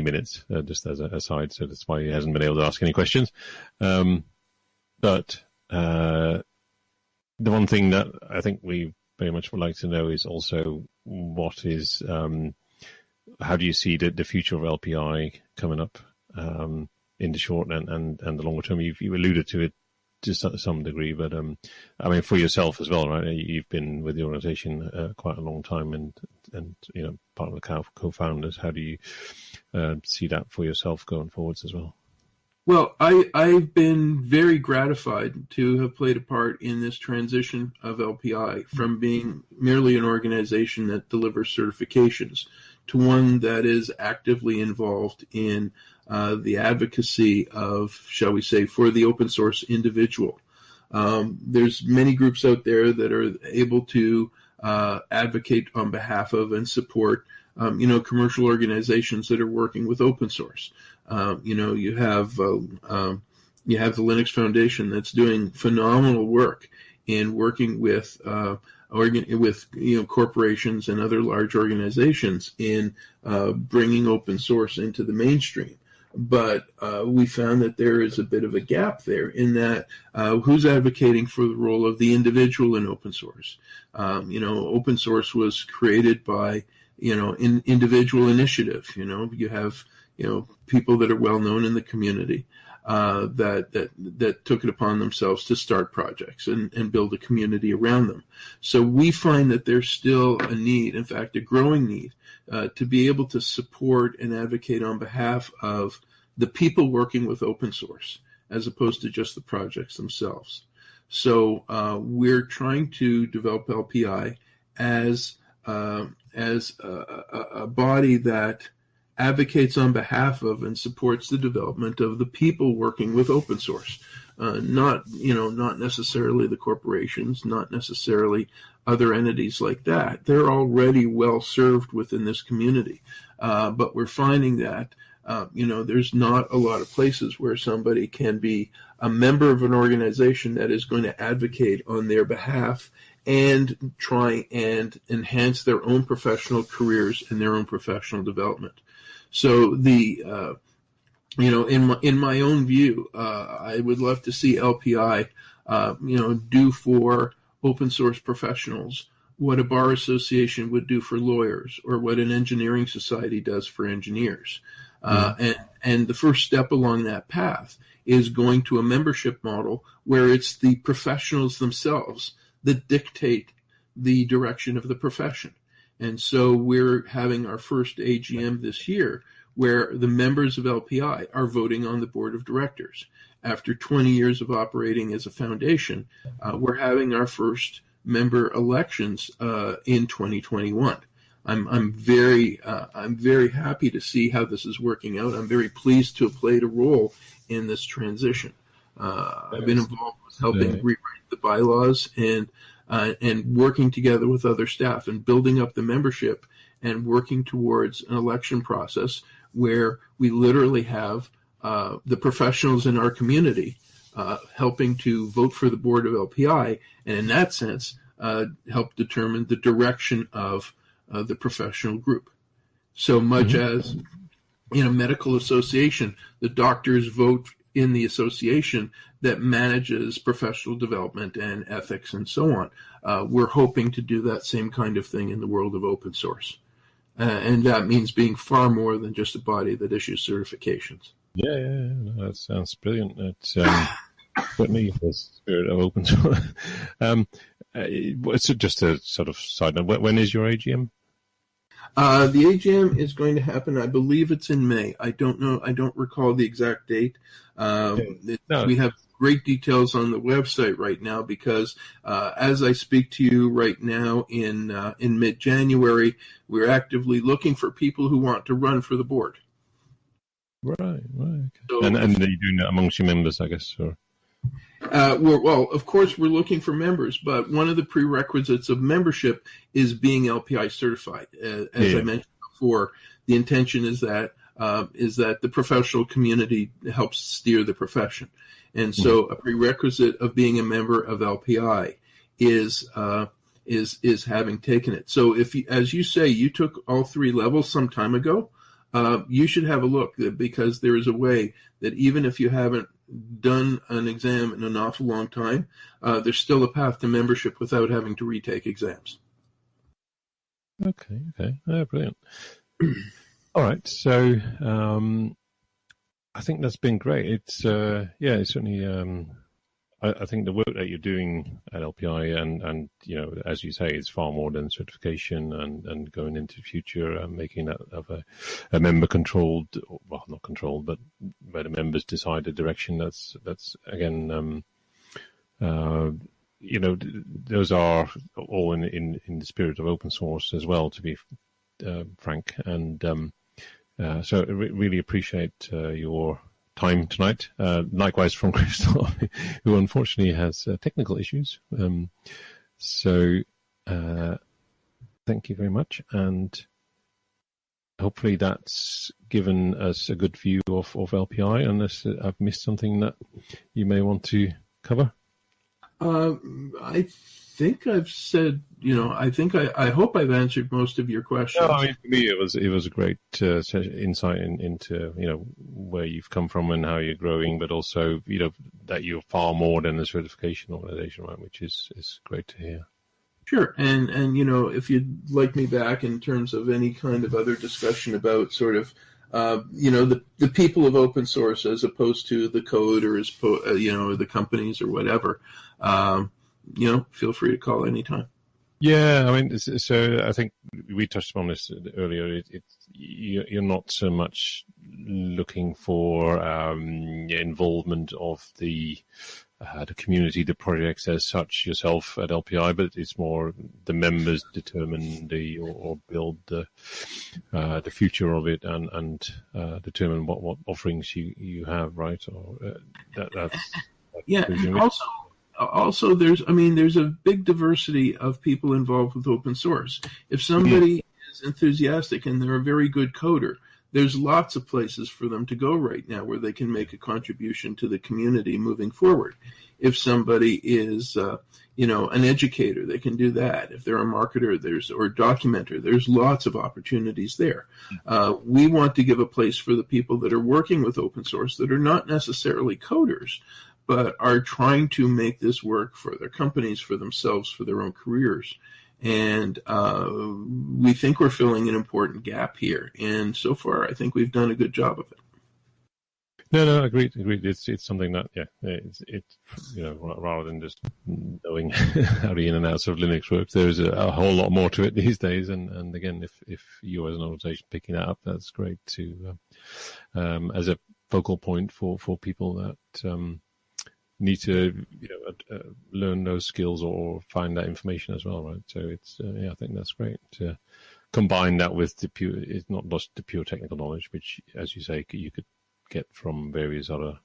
minutes, just as an aside. So that's why he hasn't been able to ask any questions. But the one thing that I think we very much would like to know is also what is, how do you see the future of LPI coming up in the short and the longer term? You alluded to it to some degree, but I mean, for yourself as well, right? You've been with the organization quite a long time, and you know, part of the co-founders. How do you see that for yourself going forwards as well? Well, I've been very gratified to have played a part in this transition of LPI from being merely an organization that delivers certifications to one that is actively involved in the advocacy of, shall we say, for the open source individual. There's many groups out there that are able to advocate on behalf of and support commercial organizations that are working with open source. You have the Linux Foundation that's doing phenomenal work in working with corporations and other large organizations in bringing open source into the mainstream. But we found that there is a bit of a gap there in that who's advocating for the role of the individual in open source? Open source was created by individual initiative. You have people that are well known in the community that took it upon themselves to start projects and build a community around them. So we find that there's still a need, in fact, a growing need, to be able to support and advocate on behalf of the people working with open source, as opposed to just the projects themselves. So we're trying to develop LPI as a body that advocates on behalf of and supports the development of the people working with open source, not necessarily the corporations, not necessarily other entities like that. They're already well served within this community, but we're finding that there's not a lot of places where somebody can be a member of an organization that is going to advocate on their behalf and try and enhance their own professional careers and their own professional development. So in my own view, I would love to see LPI, do for open source professionals what a bar association would do for lawyers, or what an engineering society does for engineers. And the first step along that path is going to a membership model where it's the professionals themselves that dictate the direction of the profession. And so we're having our first AGM this year where the members of LPI are voting on the board of directors. After 20 years of operating as a foundation, we're having our first member elections in 2021. I'm very happy to see how this is working out. I'm very pleased to have played a role in this transition. I've been involved with helping rewrite the bylaws and working together with other staff and building up the membership and working towards an election process where we literally have the professionals in our community helping to vote for the board of LPI, and in that sense help determine the direction of the professional group. So much as in a medical association, the doctors vote in the association that manages professional development and ethics and so on. We're hoping to do that same kind of thing in the world of open source. And that means being far more than just a body that issues certifications. Yeah. No, that sounds brilliant. It's certainly the spirit of open source. It's just a sort of side note. When is your AGM? The AGM is going to happen, I believe it's in May. I don't know. I don't recall the exact date. We have great details on the website right now because as I speak to you right now in mid-January, we're actively looking for people who want to run for the board. Right. Okay. So, and are you doing that amongst your members, I guess? Or? Well, of course, we're looking for members, but one of the prerequisites of membership is being LPI certified. As I mentioned before, the intention is that the professional community helps steer the profession, and so a prerequisite of being a member of LPI is having taken it. So, if you, as you say, you took all 3 levels some time ago, you should have a look because there is a way that even if you haven't done an exam in an awful long time, there's still a path to membership without having to retake exams. Okay. Brilliant. All right. So I think that's been great. It's certainly. I think the work that you're doing at LPI and as you say, it's far more than certification and going into the future, making that of a member controlled, well, not controlled, but where the members decide the direction. That's again, those are all in the spirit of open source as well, to be frank. And so I really appreciate your time tonight. Likewise from Crystal, who unfortunately has technical issues. So thank you very much, and hopefully that's given us a good view of LPI, unless I've missed something that you may want to cover. I think I've said, I hope I've answered most of your questions. No, I mean, for me, it was a great insight into, where you've come from and how you're growing, but also, that you're far more than a certification organization, right? Which is great to hear. Sure. And if you'd like me back in terms of any kind of other discussion about sort of, the people of open source as opposed to the code or the companies or whatever, feel free to call anytime. Yeah, I mean, so I think we touched on this earlier. You're not so much looking for involvement of the community, the projects as such yourself at LPI, but it's more the members determine or build the future of it and determine what offerings you have, right? Or that's yeah. Also, there's a big diversity of people involved with open source. If somebody is enthusiastic and they're a very good coder, there's lots of places for them to go right now where they can make a contribution to the community moving forward. If somebody is, an educator, they can do that. If they're a marketer, or a documenter, there's lots of opportunities there. We want to give a place for the people that are working with open source that are not necessarily coders, but are trying to make this work for their companies, for themselves, for their own careers. And we think we're filling an important gap here. And so far, I think we've done a good job of it. No, agreed. It's something that, it's rather than just knowing how the in and outs of Linux works, there's a whole lot more to it these days. And again, if you as an organization picking that up, that's great to, as a focal point for people that, need to learn those skills or find that information as well, right? So it's I think that's great to combine that with it's not just the pure technical knowledge, which, as you say, you could get from various other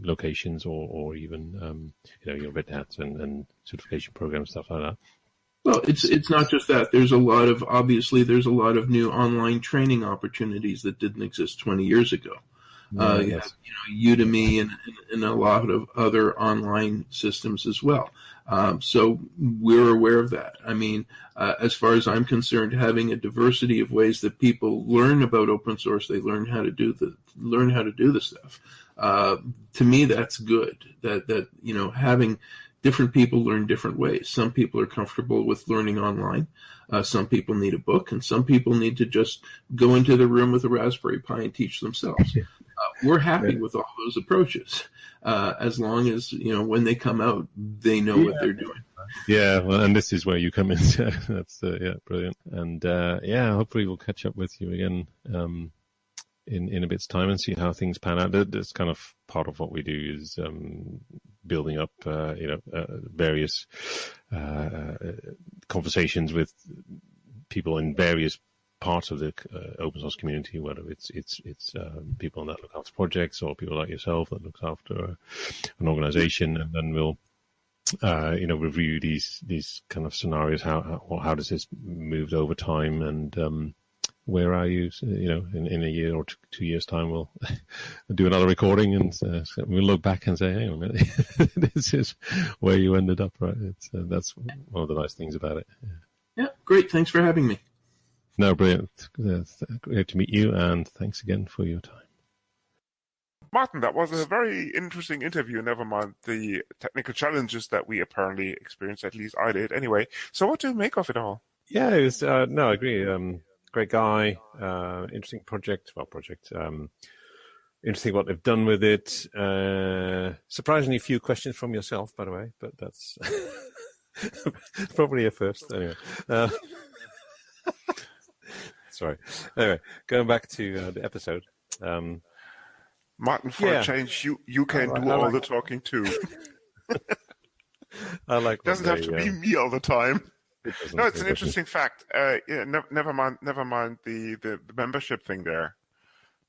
locations or even your Red Hats and certification programs, stuff like that. Well, it's not just that. There's a lot of new online training opportunities that didn't exist 20 years ago. You have, Udemy and a lot of other online systems as well. So we're aware of that. I mean, as far as I'm concerned, having a diversity of ways that people learn about open source, they learn how to do the stuff. To me, that's good. That having different people learn different ways. Some people are comfortable with learning online. Some people need a book, and some people need to just go into the room with a Raspberry Pi and teach themselves. We're happy with all those approaches, as long as when they come out, they know what they're doing. Yeah, well, and this is where you come in. So that's brilliant. And hopefully we'll catch up with you again in a bit's time and see how things pan out. That's kind of part of what we do is building up, various conversations with people in various parts of the open source community, whether it's people that look after projects or people like yourself that looks after an organization, and then we'll review these kind of scenarios. How does this move over time, and where are you? In a year or 2 years' time, we'll do another recording, and we'll look back and say, "Hey, a minute, this is where you ended up." Right? That's one of the nice things about it. Yeah, great. Thanks for having me. No, brilliant. Great to meet you, and thanks again for your time. Martin, that was a very interesting interview, never mind the technical challenges that we apparently experienced, at least I did anyway. So what do you make of it all? Yeah, it was, I agree. Great guy, interesting project. Interesting what they've done with it. Surprisingly few questions from yourself, by the way, but that's probably a first. Anyway. Sorry. Anyway, going back to the episode. Martin, for a change, you can do all the talking too. I like. It doesn't have to be me all the time. No, it's an interesting fact. Never mind the membership thing there.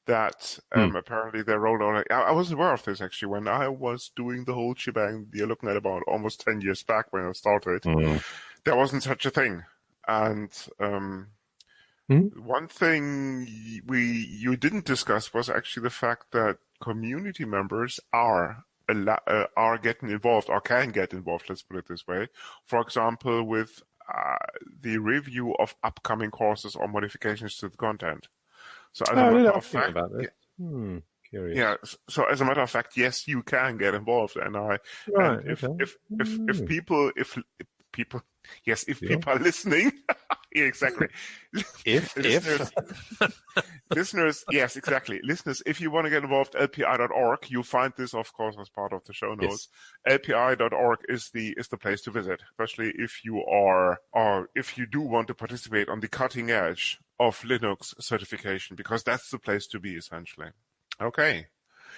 That apparently they rolled on. I wasn't aware of this actually when I was doing the whole shebang. You're looking at about almost 10 years back when I started. There wasn't such a thing, and one thing you didn't discuss was actually the fact that community members are getting involved or can get involved. Let's put it this way. For example, with the review of upcoming courses or modifications to the content. So as a matter of fact, about this. Curious. Yeah. So as a matter of fact, yes, you can get involved, and if people are listening, yeah, exactly. Listeners, yes, exactly. Listeners, if you want to get involved, lpi.org. You'll find this, of course, as part of the show notes. Yes. lpi.org is the place to visit, especially if you do want to participate on the cutting edge of Linux certification, because that's the place to be essentially. Okay.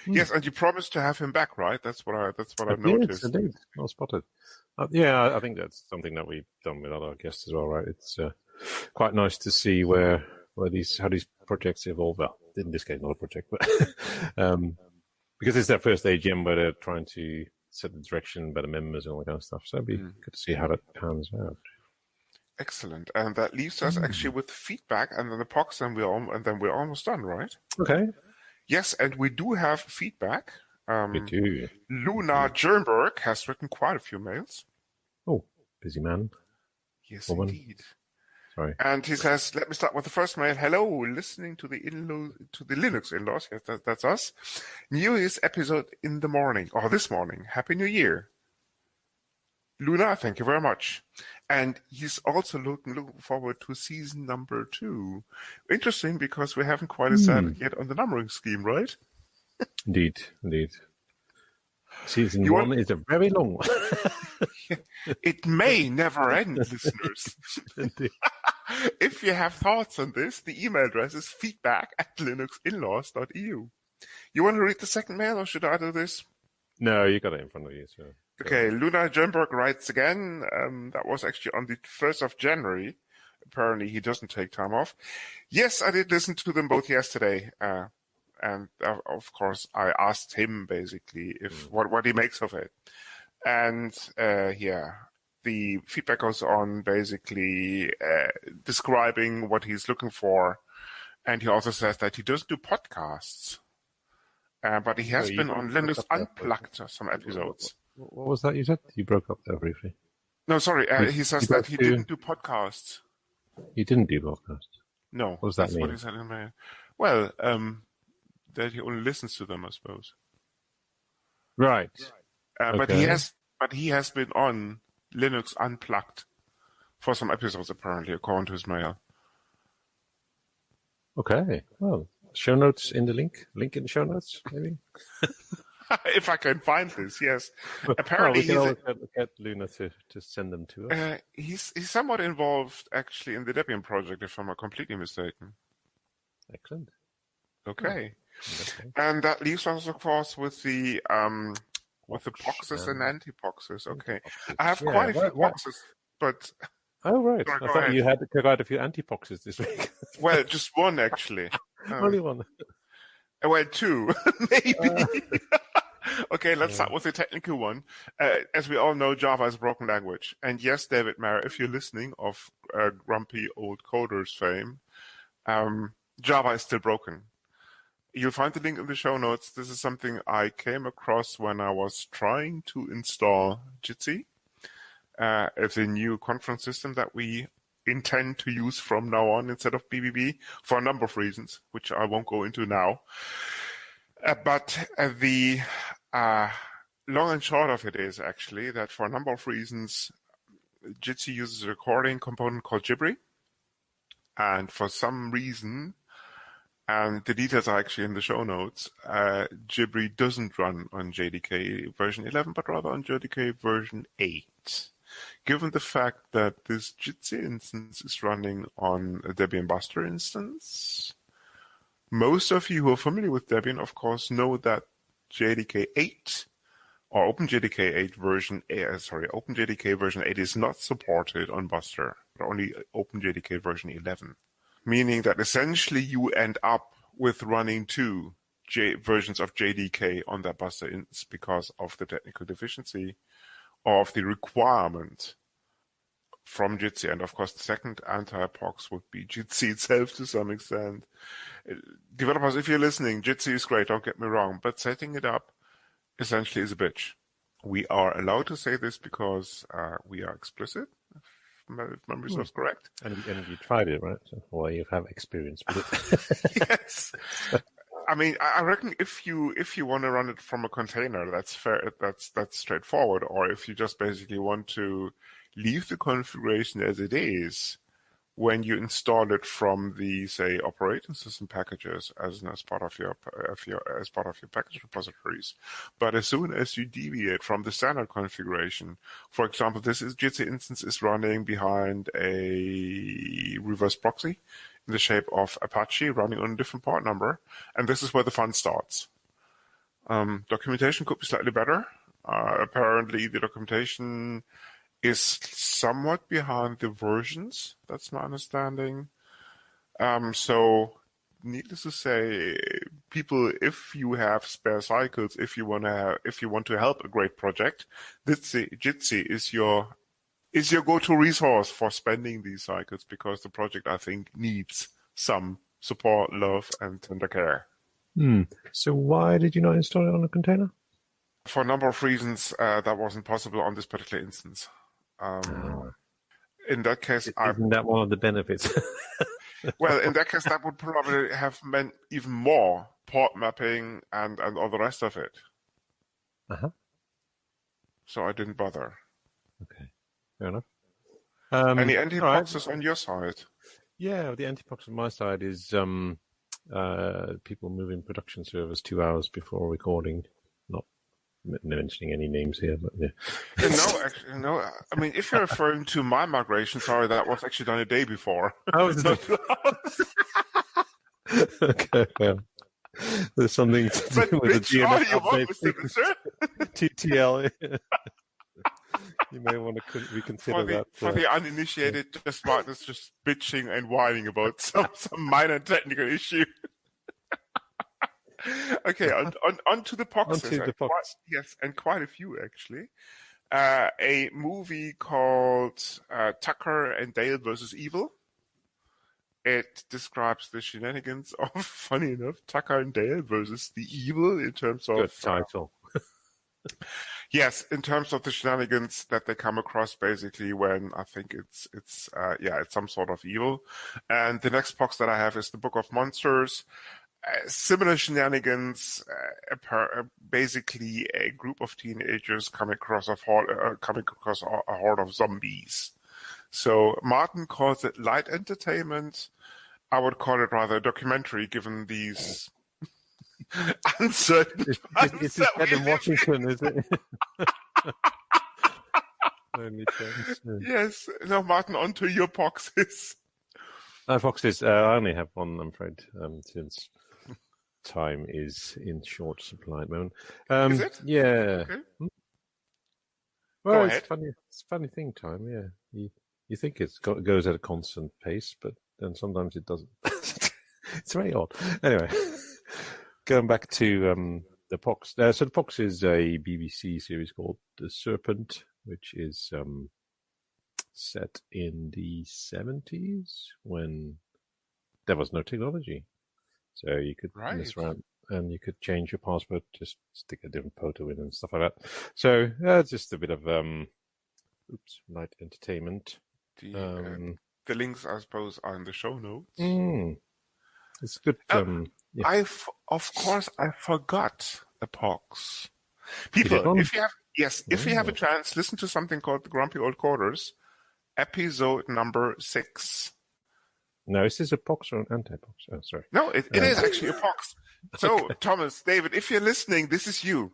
Yes, and you promised to have him back, right? That's what I noticed. Yes, indeed. Well spotted. I think that's something that we've done with other guests as well, right? It's quite nice to see how these projects evolve. Well, in this case, not a project, but because it's their first AGM where they're trying to set the direction by the members and all that kind of stuff. So it'd be good to see how that pans out. Excellent, and that leaves us actually with feedback and then the POCs, and we're almost done, right? Okay. Yes, and we do have feedback. We do. Luna Jernberg has written quite a few mails. Oh, busy man. Yes, Woman. indeed. Sorry. And he says, let me start with the first mail. Hello, listening to the Linux Inlaws. Yes, that's us. Newest episode in the morning, or this morning. Happy New Year. Luna, thank you very much. And he's also looking forward to season number 2. Interesting, because we haven't quite decided yet on the numbering scheme, right? Indeed. Season 1 is a very long one. It may never end, listeners. Indeed. If you have thoughts on this, the email address is feedback@linuxinlaws.eu. You want to read the second mail, or should I do this? No, you got it in front of you. So. Okay, Luna Jernberg writes again. That was actually on the 1st of January. Apparently, he doesn't take time off. Yes, I did listen to them both yesterday. And of course, I asked him basically what he makes of it. And the feedback goes on basically describing what he's looking for. And he also says that he doesn't do podcasts. But he has been on Linux Unplugged some episodes. What was that you said? You broke up there briefly. No, sorry. He says that he didn't do podcasts. He didn't do podcasts? No. What does that mean? What he said in my... Well, that he only listens to them, I suppose. Right. Okay. But he has been on Linux Unplugged for some episodes, apparently, according to his mail. Okay. Well, show notes in the link in the show notes, maybe. If I can find this, yes. Apparently, we can always get Luna to send them to us. He's somewhat involved, actually, in the Debian project, if I'm not completely mistaken. Excellent. Okay. And that leaves us, of course, with the boxes and anti-boxes. Okay. I have quite a few boxes, but... Oh, right. Sorry, I thought you had quite a few anti-boxes this week. Well, just one, actually. Only one. Well, two, maybe. Okay, let's start with the technical one. As we all know, Java is a broken language. And yes, David Mayer, if you're listening of grumpy old coders fame, Java is still broken. You'll find the link in the show notes. This is something I came across when I was trying to install Jitsi. It's a new conference system that we intend to use from now on instead of BBB for a number of reasons, which I won't go into now. But the long and short of it is actually that for a number of reasons, Jitsi uses a recording component called Jibri. And for some reason, and the details are actually in the show notes, Jibri doesn't run on JDK version 11, but rather on JDK version 8. Given the fact that this Jitsi instance is running on a Debian Buster instance, most of you who are familiar with Debian, of course, know that JDK 8 or OpenJDK 8 version, OpenJDK version 8 is not supported on Buster, but only OpenJDK version 11. Meaning that essentially you end up with running two versions of JDK on that Buster instance because of the technical deficiency of the requirement from Jitsi. And of course, the second anti-box would be Jitsi itself to some extent. Developers, if you're listening, Jitsi is great, don't get me wrong, but setting it up essentially is a bitch. We are allowed to say this because we are explicit, if memory serves correct. And you tried it, right? Or you have experience with it. Yes. I mean, I reckon if you want to run it from a container, that's fair. That's straightforward. Or if you just basically want to leave the configuration as it is, when you install it from the, say, operating system packages as part of your package repositories. But as soon as you deviate from the standard configuration, for example, Jitsi instance is running behind a reverse proxy in the shape of Apache running on a different part number, and this is where the fun starts. Documentation could be slightly better. Apparently, the documentation is somewhat behind the versions. That's my understanding. So, needless to say, people, if you have spare cycles, if you want to help a great project, Jitsi is your go-to resource for spending these cycles, because the project, I think, needs some support, love, and tender care. So why did you not install it on a container? For a number of reasons, that wasn't possible on this particular instance. In that case, isn't that one of the benefits? Well, in that case, that would probably have meant even more port mapping and all the rest of it. So I didn't bother. Okay, fair enough. Any anti-boxes on your side? Yeah, the anti-box on my side is people moving production servers 2 hours before recording. Not mentioning any names here, but yeah. No, actually, no. I mean, if you're referring to my migration, sorry, that was actually done a day before. Oh, is it? Okay, well, there's something to do with the DNS update. TTL. You may want to reconsider that. For the uninitiated, just Martin's just bitching and whining about some minor technical issue. Okay, on to the boxes. Yes, and quite a few actually. A movie called Tucker and Dale versus Evil. It describes the shenanigans of, funny enough, Tucker and Dale versus the evil in terms of... Good title. Yes, in terms of the shenanigans that they come across basically when I think it's some sort of evil. And the next box that I have is the Book of Monsters. Similar shenanigans, basically a group of teenagers coming across a horde of zombies. So Martin calls it light entertainment. I would call it rather a documentary, given these uncertain. It's just that in Washington, is it? Only chance. Yes. Now, Martin, on to your boxes. Foxes. I only have one, I'm afraid, since time is in short supply at the moment. Is it? Yeah. Okay. Well, Go it's ahead. funny. It's a funny thing, time. Yeah. You think it goes at a constant pace, but then sometimes it doesn't. It's very odd. Anyway, going back to the Pox. So the Pox is a BBC series called The Serpent, which is set in the 70s when there was no technology. So you could mess around and you could change your password, just stick a different photo in and stuff like that. So just a bit of light entertainment. The links, I suppose, are in the show notes. It's good. I forgot the Pox. People, if you have a chance, listen to something called The Grumpy Old Quarters, episode number 6. No, is this a Pox or an anti-Pox? Oh, sorry. No, it is actually a Pox. So, Thomas, David, if you're listening, this is you.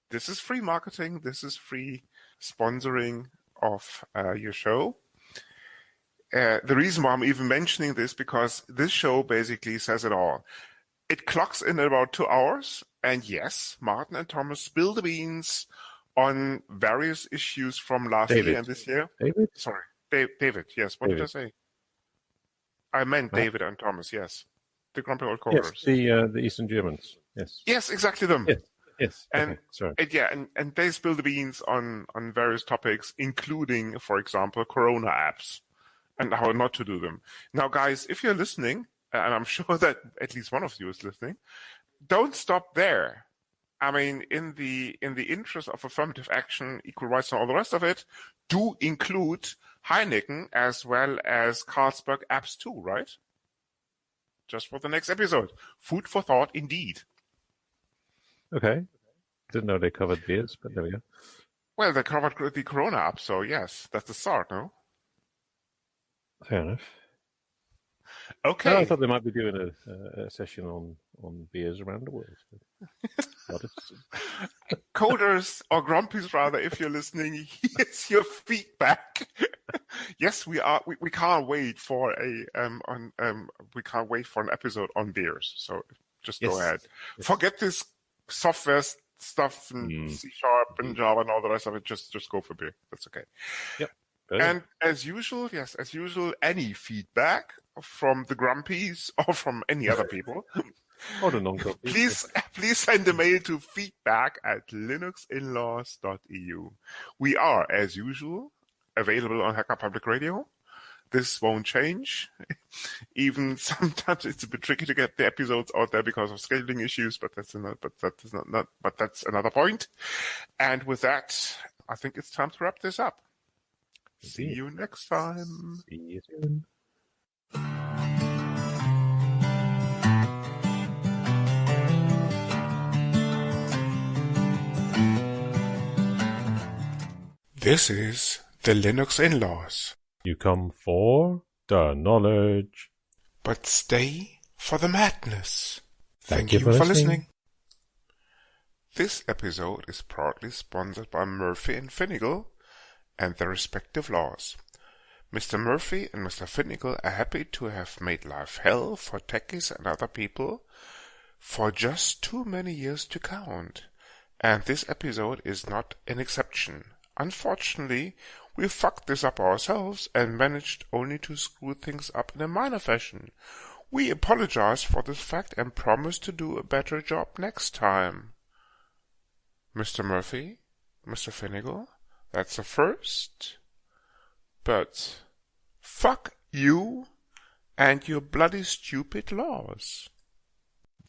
This is free marketing. This is free sponsoring of your show. The reason why I'm even mentioning this, because this show basically says it all. It clocks in at about 2 hours. And yes, Martin and Thomas spill the beans on various issues from last year and this year. David? Sorry. David, yes. What did I say? I meant David and Thomas, yes. The Grumpy Old Quarters. Yes, the Eastern Germans, yes. Yes, exactly them. Yes. And, sorry. And they spill the beans on various topics, including, for example, Corona apps and how not to do them. Now, guys, if you're listening, and I'm sure that at least one of you is listening, don't stop there. I mean, in the interest of affirmative action, equal rights, and all the rest of it, do include Heineken as well as Carlsberg apps too, right? Just for the next episode. Food for thought, indeed. Okay. Didn't know they covered beers, but there we go. Well, they covered the Corona app, so yes, that's the start, no? Fair enough. Okay. No, I thought they might be doing a session on beers around the world. Coders, or Grumpies rather, if you're listening, here's your feedback. Yes, we are. We can't wait for we can't wait for an episode on beers. So just go ahead. Yes. Forget this software stuff and C# and Java and all the rest of it. Just go for beer. That's okay. Yep. And as usual, any feedback from the Grumpies or from any other people, or the non-Grumpies, please send a mail to feedback@linuxinlaws.eu. We are, as usual, available on Hacker Public Radio. This won't change. Even sometimes it's a bit tricky to get the episodes out there because of scheduling issues, but that's another point. And with that, I think it's time to wrap this up. See you next time. See you soon. This is the Linux Inlaws. You come for the knowledge, but stay for the madness. Thank you for listening. This episode is proudly sponsored by Murphy and Finnegal and their respective laws. Mr. Murphy and Mr. Finnegal are happy to have made life hell for techies and other people for just too many years to count. And this episode is not an exception. Unfortunately, we fucked this up ourselves and managed only to screw things up in a minor fashion. We apologize for this fact and promise to do a better job next time. Mr. Murphy, Mr. Finnegal, that's a first. But fuck you and your bloody stupid laws.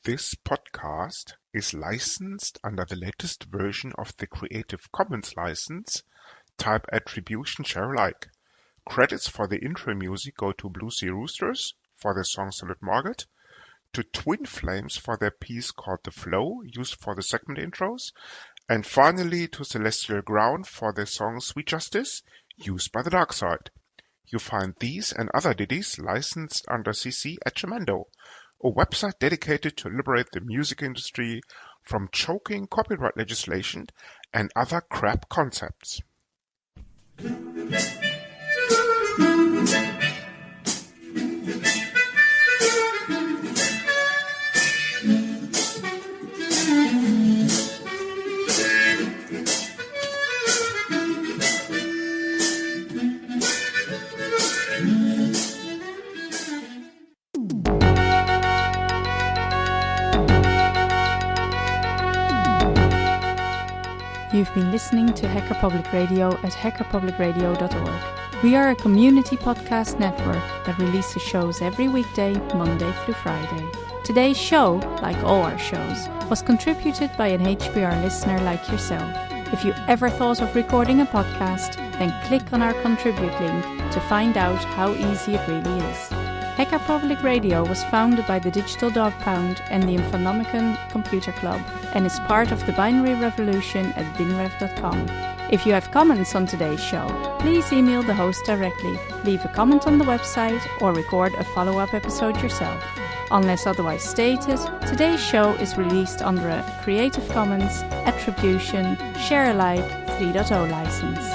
This podcast is licensed under the latest version of the Creative Commons license, type Attribution Share Alike. Credits for the intro music go to Blue Sea Roosters for their song Solid Market, to Twin Flames for their piece called The Flow, used for the segment intros, and finally to Celestial Ground for their song Sweet Justice, used by the Dark Side. You find these and other ditties licensed under CC at Jamendo. a website dedicated to liberate the music industry from choking copyright legislation and other crap concepts. You've been listening to Hacker Public Radio at hackerpublicradio.org. We are a community podcast network that releases shows every weekday, Monday through Friday. Today's show, like all our shows, was contributed by an HPR listener like yourself. If you ever thought of recording a podcast, then click on our contribute link to find out how easy it really is. Hacker Public Radio was founded by the Digital Dog Pound and the Infonomicon Computer Club and is part of the binary revolution at binrev.com. If you have comments on today's show, please email the host directly, leave a comment on the website, or record a follow-up episode yourself. Unless otherwise stated, today's show is released under a Creative Commons Attribution Share Alike 3.0 license.